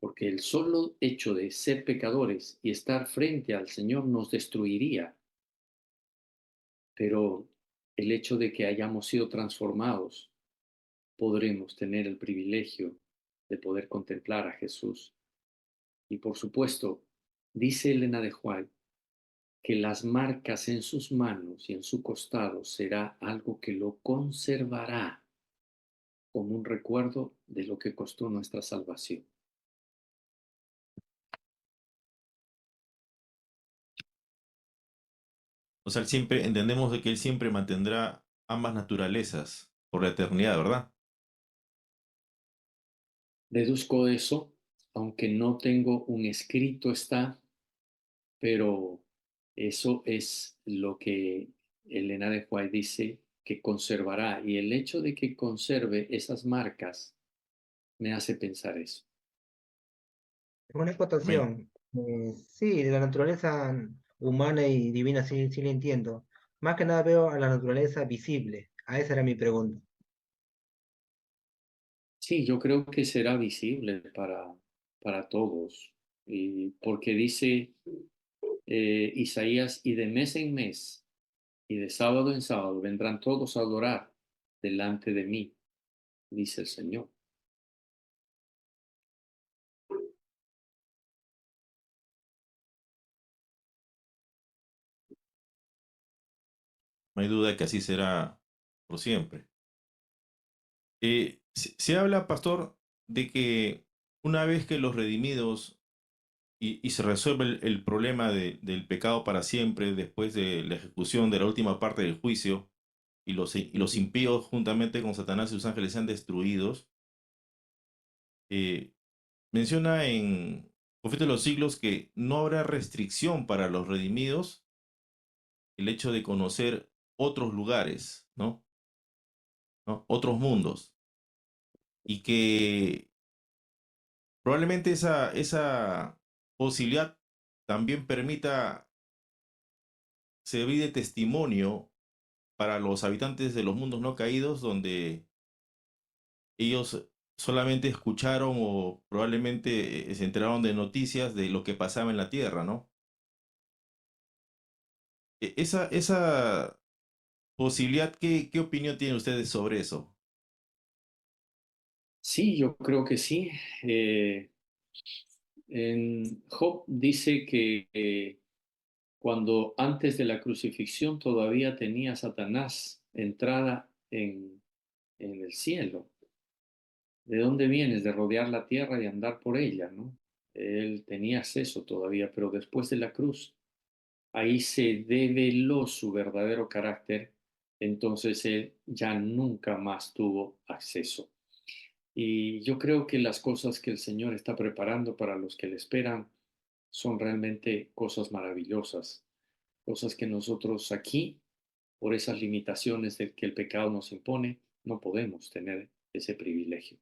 porque el solo hecho de ser pecadores y estar frente al Señor nos destruiría, pero el hecho de que hayamos sido transformados, podremos tener el privilegio de poder contemplar a Jesús. Y por supuesto, dice Elena de White, que las marcas en sus manos y en su costado será algo que lo conservará como un recuerdo de lo que costó nuestra salvación. O sea, siempre entendemos de que Él siempre mantendrá ambas naturalezas por la eternidad, ¿verdad? Deduzco eso, aunque no tengo un escrito está, pero eso es lo que Elena de White dice que conservará, y el hecho de que conserve esas marcas me hace pensar eso. Una Amén. explotación. Sí, de la naturaleza humana y divina sí, sí la entiendo. Más que nada veo a la naturaleza visible. A esa era mi pregunta. Sí, yo creo que será visible para todos, y porque dice Isaías, y de mes en mes y de sábado en sábado vendrán todos a adorar delante de mí, dice el Señor. No hay duda que así será por siempre. Se habla, pastor, de que una vez que los redimidos y se resuelve el problema del pecado para siempre, después de la ejecución de la última parte del juicio, y los impíos juntamente con Satanás y sus ángeles sean destruidos, eh, menciona en Conflicto de los Siglos que no habrá restricción para los redimidos el hecho de conocer otros lugares, ¿no? ¿No? Otros mundos. Y que probablemente esa posibilidad también permita servir de testimonio para los habitantes de los mundos no caídos, donde ellos solamente escucharon o probablemente se enteraron de noticias de lo que pasaba en la tierra, ¿no? Esa posibilidad, ¿qué opinión tienen ustedes sobre eso? Sí, yo creo que sí. En Job dice que cuando antes de la crucifixión todavía tenía Satanás entrada en el cielo. ¿De dónde vienes? De rodear la tierra y andar por ella, ¿no? Él tenía acceso todavía, pero después de la cruz, ahí se develó su verdadero carácter, entonces él ya nunca más tuvo acceso. Y yo creo que las cosas que el Señor está preparando para los que le esperan son realmente cosas maravillosas, cosas que nosotros aquí, por esas limitaciones que el pecado nos impone, no podemos tener ese privilegio.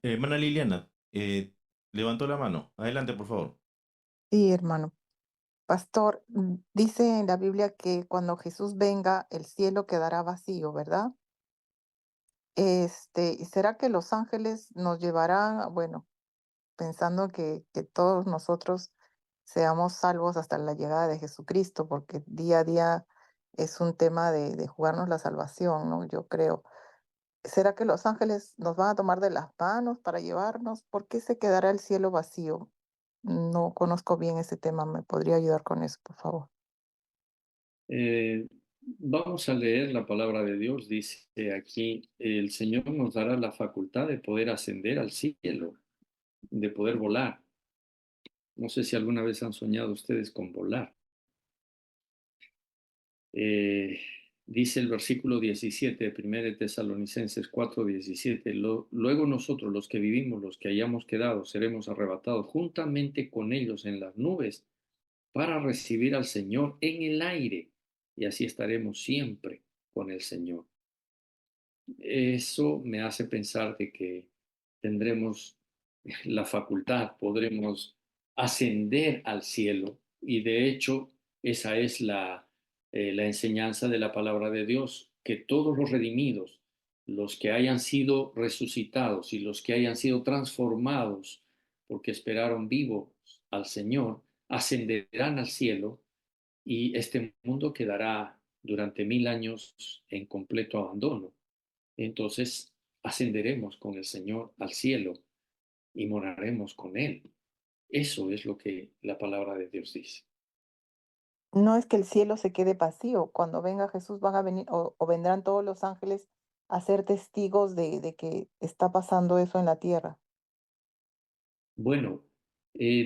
Hermana Liliana, levantó la mano. Adelante, por favor. Sí, hermano. Pastor, dice en la Biblia que cuando Jesús venga, el cielo quedará vacío, ¿verdad? ¿Y será que los ángeles nos llevarán, bueno, pensando que todos nosotros seamos salvos hasta la llegada de Jesucristo, porque día a día es un tema de jugarnos la salvación, ¿no? Yo creo. ¿Será que los ángeles nos van a tomar de las manos para llevarnos? ¿Por qué se quedará el cielo vacío? No conozco bien ese tema. ¿Me podría ayudar con eso, por favor? Vamos a leer la palabra de Dios. Dice aquí, el Señor nos dará la facultad de poder ascender al cielo, de poder volar. No sé si alguna vez han soñado ustedes con volar. Eh, Dice el versículo 17 de 1 Tesalonicenses 4:17, luego nosotros los que vivimos, los que hayamos quedado, seremos arrebatados juntamente con ellos en las nubes para recibir al Señor en el aire, y así estaremos siempre con el Señor. Eso me hace pensar de que tendremos la facultad, podremos ascender al cielo, y de hecho esa es la enseñanza de la palabra de Dios, que todos los redimidos, los que hayan sido resucitados y los que hayan sido transformados porque esperaron vivos al Señor, ascenderán al cielo, y este mundo quedará durante 1000 años en completo abandono. Entonces ascenderemos con el Señor al cielo y moraremos con Él. Eso es lo que la palabra de Dios dice. No es que el cielo se quede vacío. Cuando venga Jesús van a venir o vendrán todos los ángeles a ser testigos de que está pasando eso en la tierra. Bueno,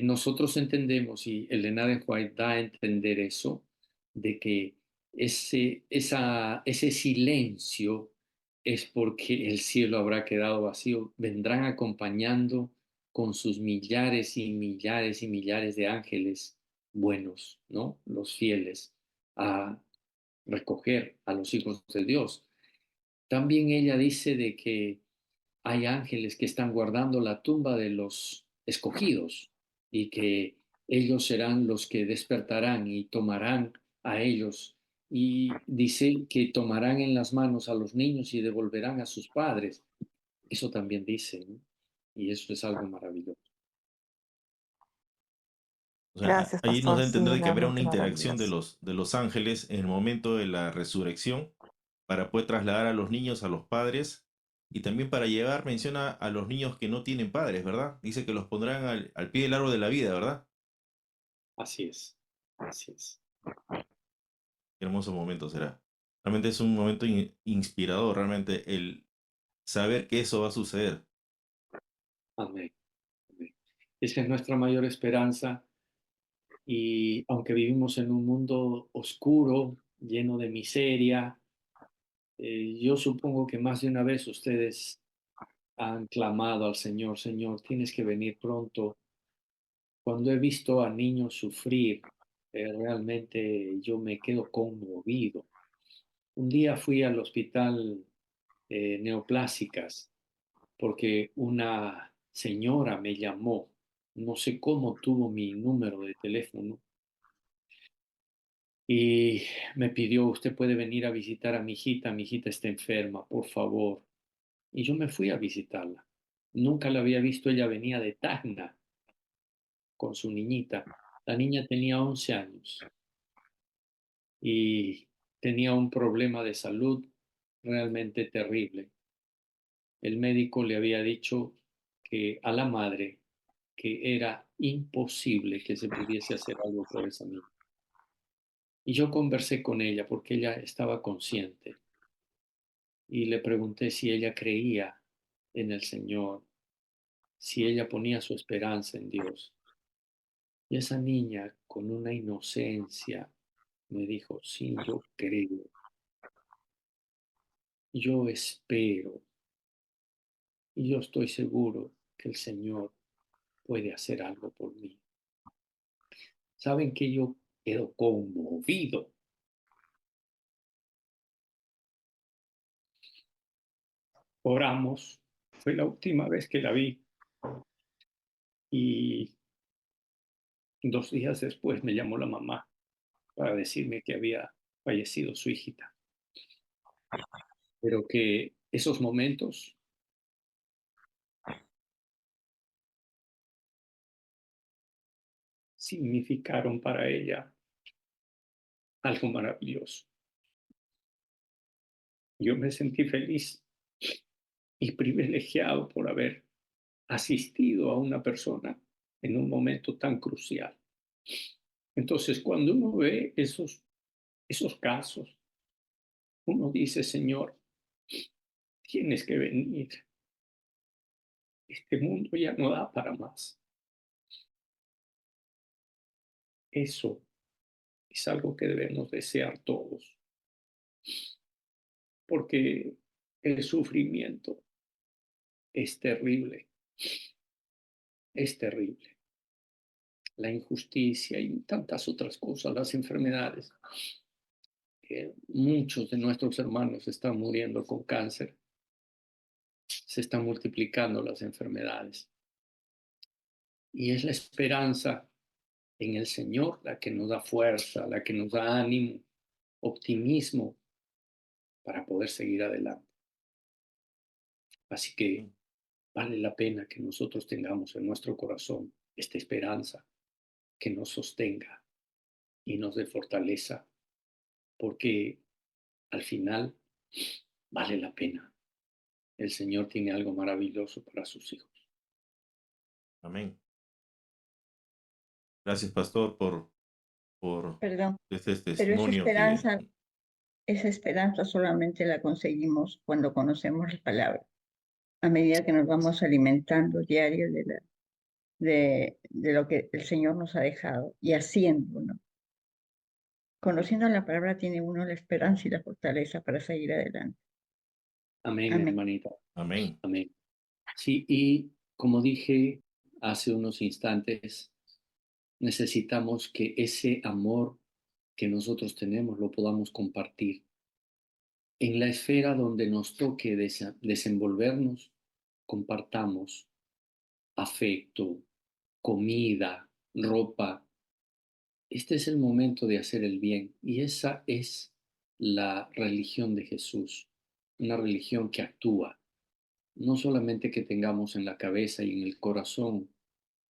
nosotros entendemos, y Elena de White da a entender eso, de que ese silencio es porque el cielo habrá quedado vacío. Vendrán acompañando con sus millares y millares y millares de ángeles buenos, ¿no? Los fieles, a recoger a los hijos de Dios. También ella dice de que hay ángeles que están guardando la tumba de los escogidos, y que ellos serán los que despertarán y tomarán a ellos. Y dice que tomarán en las manos a los niños y devolverán a sus padres. Eso también dice, ¿no? Y eso es algo maravilloso. O sea, Gracias, ahí nos pastor. da a Sí, entender de que habrá una realmente interacción maravilloso. de los ángeles en el momento de la resurrección para poder trasladar a los niños a los padres y también para llevar, menciona a los niños que no tienen padres, ¿verdad? Dice que los pondrán al pie del árbol de la vida, ¿verdad? Así es, así es. Qué hermoso momento será. Realmente es un momento inspirador, realmente el saber que eso va a suceder. Amén, amén. Esa es nuestra mayor esperanza, y aunque vivimos en un mundo oscuro, lleno de miseria, yo supongo que más de una vez ustedes han clamado al Señor, Señor, tienes que venir pronto. Cuando he visto a niños sufrir, realmente yo me quedo conmovido. Un día fui al hospital Neoplásicas porque una señora me llamó, no sé cómo tuvo mi número de teléfono, y me pidió, usted puede venir a visitar a mi hijita está enferma, por favor. Y yo me fui a visitarla. Nunca la había visto, ella venía de Tacna con su niñita. La niña tenía 11 años y tenía un problema de salud realmente terrible. El médico le había dicho que a la madre que era imposible que se pudiese hacer algo por esa niña. Y yo conversé con ella porque ella estaba consciente y le pregunté si ella creía en el Señor, si ella ponía su esperanza en Dios. Y esa niña, con una inocencia, me dijo, sí, yo creo, yo espero y yo estoy seguro que el Señor puede hacer algo por mí. Saben que yo quedo conmovido. Oramos, fue la última vez que la vi y 2 días después me llamó la mamá para decirme que había fallecido su hijita, pero que esos momentos significaron para ella algo maravilloso. Yo me sentí feliz y privilegiado por haber asistido a una persona en un momento tan crucial. Entonces, cuando uno ve esos casos, uno dice, Señor, tienes que venir. Este mundo ya no da para más. Eso es algo que debemos desear todos, porque el sufrimiento es terrible, es terrible. La injusticia y tantas otras cosas, las enfermedades. Muchos de nuestros hermanos están muriendo con cáncer, se están multiplicando las enfermedades. Y es la esperanza en el Señor la que nos da fuerza, la que nos da ánimo, optimismo para poder seguir adelante. Así que vale la pena que nosotros tengamos en nuestro corazón esta esperanza que nos sostenga y nos dé fortaleza, porque al final vale la pena. El Señor tiene algo maravilloso para sus hijos. Amén. Gracias, pastor, por Perdón, este pero testimonio que esa esperanza solamente la conseguimos cuando conocemos la palabra, a medida que nos vamos alimentando diario de lo que el Señor nos ha dejado y haciendo, ¿no? Conociendo la palabra tiene uno la esperanza y la fortaleza para seguir adelante. Amén, Amén. hermanita. amén. Amén. Sí, y como dije hace unos instantes, necesitamos que ese amor que nosotros tenemos lo podamos compartir. En la esfera donde nos toque desenvolvernos, compartamos afecto, comida, ropa. Este es el momento de hacer el bien y esa es la religión de Jesús, una religión que actúa, no solamente que tengamos en la cabeza y en el corazón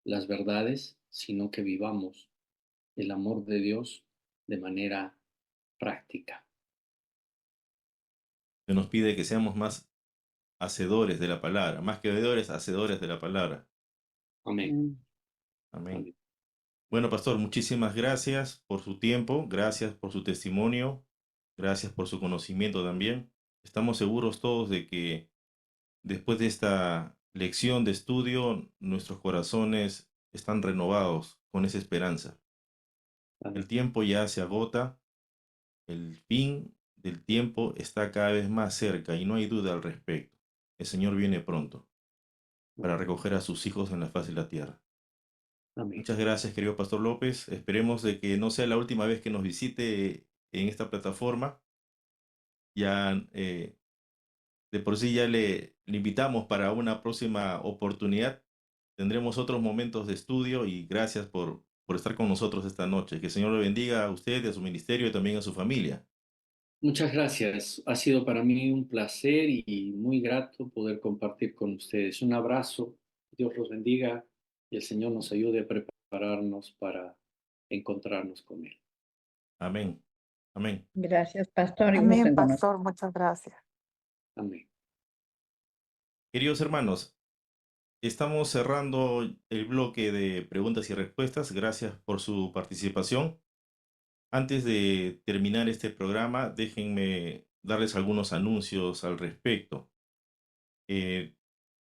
las verdades, sino que vivamos el amor de Dios de manera práctica. Se nos pide que seamos más hacedores de la palabra, más que oidores, hacedores de la palabra. Amén. Amén. Amén. Bueno, pastor, muchísimas gracias por su tiempo, gracias por su testimonio, gracias por su conocimiento también. Estamos seguros todos de que después de esta lección de estudio, nuestros corazones están renovados con esa esperanza. El tiempo ya se agota, el fin del tiempo está cada vez más cerca y no hay duda al respecto. El Señor viene pronto para recoger a sus hijos en la faz de la tierra. Amén. Muchas gracias, querido Pastor López. Esperemos de que no sea la última vez que nos visite en esta plataforma. Ya de por sí ya le invitamos para una próxima oportunidad. Tendremos otros momentos de estudio y gracias por estar con nosotros esta noche. Que el Señor le bendiga a usted, a su ministerio y también a su familia. Muchas gracias. Ha sido para mí un placer y muy grato poder compartir con ustedes. Un abrazo. Dios los bendiga y el Señor nos ayude a prepararnos para encontrarnos con Él. Amén. Amén. Gracias, pastor. Y Amén, gusto en conocer. pastor, muchas gracias. Amén. Queridos hermanos, estamos cerrando el bloque de preguntas y respuestas. Gracias por su participación. Antes de terminar este programa, déjenme darles algunos anuncios al respecto.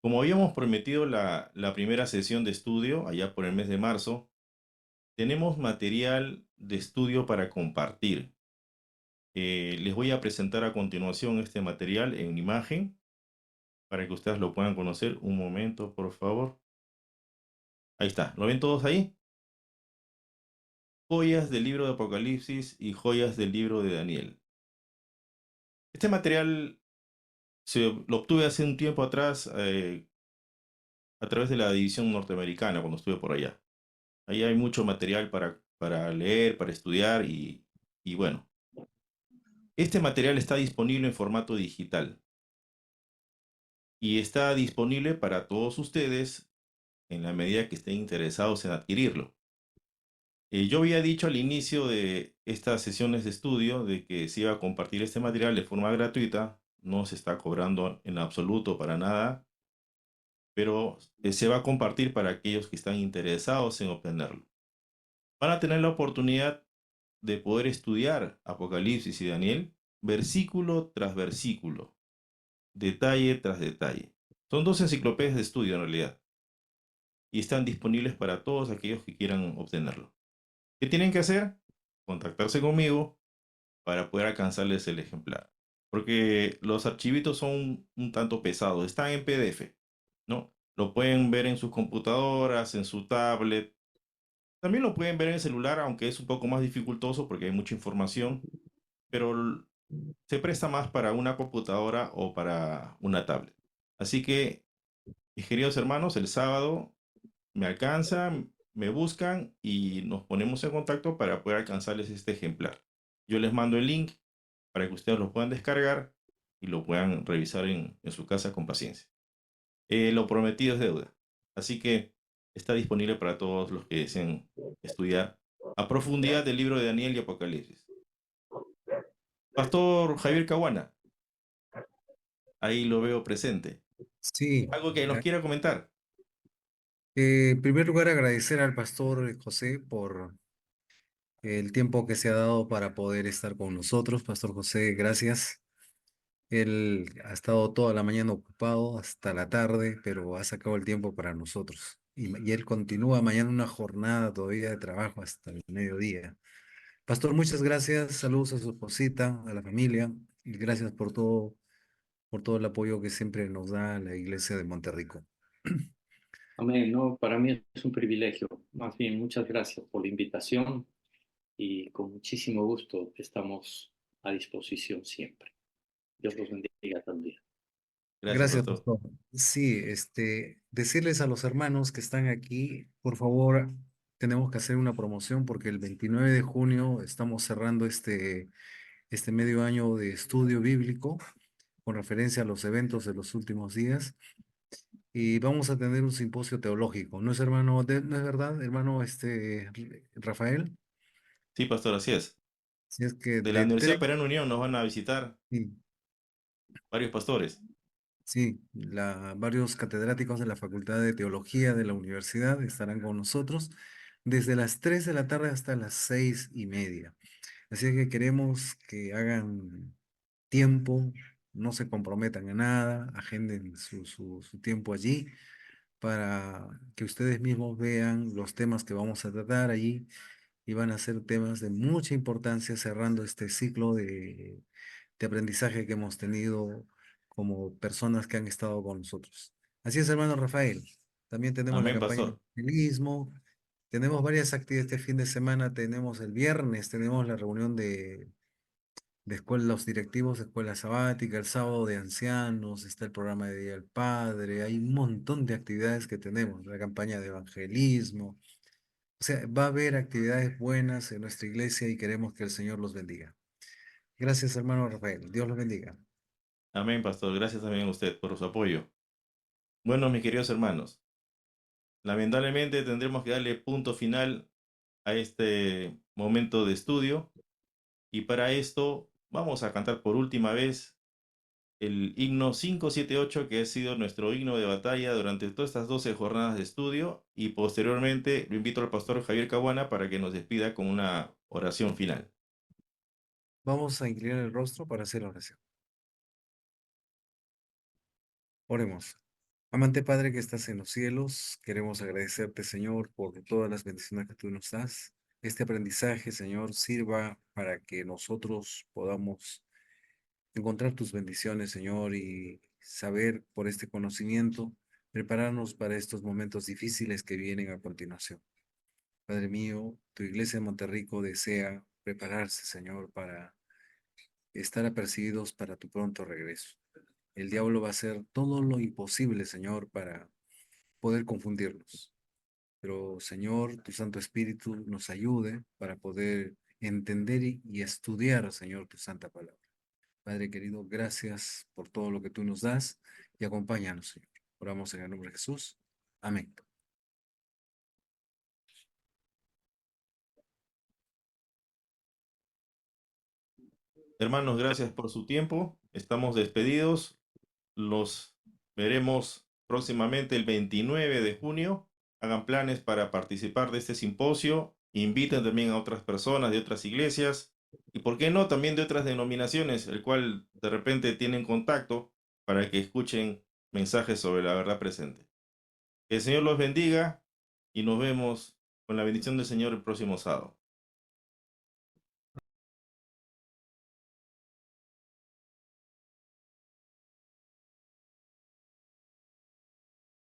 Como habíamos prometido la primera sesión de estudio, allá por el mes de marzo, tenemos material de estudio para compartir. Les voy a presentar a continuación este material en imagen para que ustedes lo puedan conocer. Un momento, por favor. Ahí está. ¿Lo ven todos ahí? Joyas del libro de Apocalipsis y joyas del libro de Daniel. Este material lo obtuve hace un tiempo atrás a través de la división norteamericana cuando estuve por allá. Ahí hay mucho material para leer, para estudiar y bueno. Este material está disponible en formato digital y está disponible para todos ustedes en la medida que estén interesados en adquirirlo. Yo había dicho al inicio de estas sesiones de estudio de que se iba a compartir este material de forma gratuita. No se está cobrando en absoluto para nada, pero se va a compartir para aquellos que están interesados en obtenerlo. Van a tener la oportunidad de poder estudiar Apocalipsis y Daniel versículo tras versículo, detalle tras detalle. Son dos enciclopedias de estudio en realidad y están disponibles para todos aquellos que quieran obtenerlo. ¿Qué tienen que hacer? Contactarse conmigo para poder alcanzarles el ejemplar. Porque los archivitos son un tanto pesados, están en PDF, ¿no? Lo pueden ver en sus computadoras, en su tablet. También lo pueden ver en el celular, aunque es un poco más dificultoso porque hay mucha información, pero se presta más para una computadora o para una tablet. Así que, mis queridos hermanos, el sábado me alcanzan, me buscan y nos ponemos en contacto para poder alcanzarles este ejemplar. Yo les mando el link para que ustedes lo puedan descargar y lo puedan revisar en su casa con paciencia. Lo prometido es deuda. Así que está disponible para todos los que deseen estudiar a profundidad el libro de Daniel y Apocalipsis. Pastor Javier Caguana, ahí lo veo presente. Sí, ¿Algo que nos quiera comentar? en primer lugar agradecer al pastor José por el tiempo que se ha dado para poder estar con nosotros. Pastor José, gracias. Él ha estado toda la mañana ocupado hasta la tarde, pero ha sacado el tiempo para nosotros. Y él continúa mañana una jornada todavía de trabajo hasta el mediodía. Pastor, muchas gracias. Saludos a su esposita, a la familia, y gracias por todo el apoyo que siempre nos da la iglesia de Monterrico. Amén. No, para mí es un privilegio. Más bien, muchas gracias por la invitación y con muchísimo gusto estamos a disposición siempre. Dios los bendiga también. Gracias, Gracias, pastor. pastor. Sí, decirles a los hermanos que están aquí, por favor, tenemos que hacer una promoción porque el 29 de junio estamos cerrando este medio año de estudio bíblico con referencia a los eventos de los últimos días y vamos a tener un simposio teológico. ¿No es hermano, no es verdad, hermano Rafael? Sí, pastor, así es. Si es que De la de Universidad 3, Perán Unión nos van a visitar sí, varios pastores. sí, varios catedráticos de la Facultad de Teología de la universidad estarán con nosotros desde las 3 de la tarde hasta las 6:30. Así que queremos que hagan tiempo, no se comprometan a nada, agenden su tiempo allí para que ustedes mismos vean los temas que vamos a tratar allí y van a ser temas de mucha importancia cerrando este ciclo de aprendizaje que hemos tenido como personas que han estado con nosotros. Así es, hermano Rafael. También tenemos la Amén, campaña de pastor. evangelismo. Tenemos varias actividades este fin de semana. Tenemos el viernes, tenemos la reunión de escuelas, los directivos de escuela sabática, el sábado de ancianos, está el programa de Día del Padre. Hay un montón de actividades que tenemos, la campaña de evangelismo. O sea, va a haber actividades buenas en nuestra iglesia y queremos que el Señor los bendiga. Gracias, hermano Rafael. Dios los bendiga. Amén, pastor. Gracias también a usted por su apoyo. Bueno, mis queridos hermanos, lamentablemente tendremos que darle punto final a este momento de estudio y para esto vamos a cantar por última vez el himno 578, que ha sido nuestro himno de batalla durante todas estas 12 jornadas de estudio, y posteriormente lo invito al pastor Javier Caguana para que nos despida con una oración final. Vamos a inclinar el rostro para hacer la oración. Oremos. Amante Padre que estás en los cielos, queremos agradecerte, Señor, por todas las bendiciones que tú nos das. Este aprendizaje, Señor, sirva para que nosotros podamos encontrar tus bendiciones, Señor, y saber por este conocimiento, prepararnos para estos momentos difíciles que vienen a continuación. Padre mío, tu iglesia de Monterrico desea prepararse, Señor, para estar apercibidos para tu pronto regreso. El diablo va a hacer todo lo imposible, Señor, para poder confundirnos. Pero, Señor, tu Santo Espíritu nos ayude para poder entender y estudiar, Señor, tu santa palabra. Padre querido, gracias por todo lo que tú nos das y acompáñanos, Señor. Oramos en el nombre de Jesús. Amén. Hermanos, gracias por su tiempo. Estamos despedidos. Los veremos próximamente el 29 de junio. Hagan planes para participar de este simposio. Inviten también a otras personas de otras iglesias y, ¿por qué no?, también de otras denominaciones, el cual de repente tienen contacto para que escuchen mensajes sobre la verdad presente. Que el Señor los bendiga y nos vemos con la bendición del Señor el próximo sábado.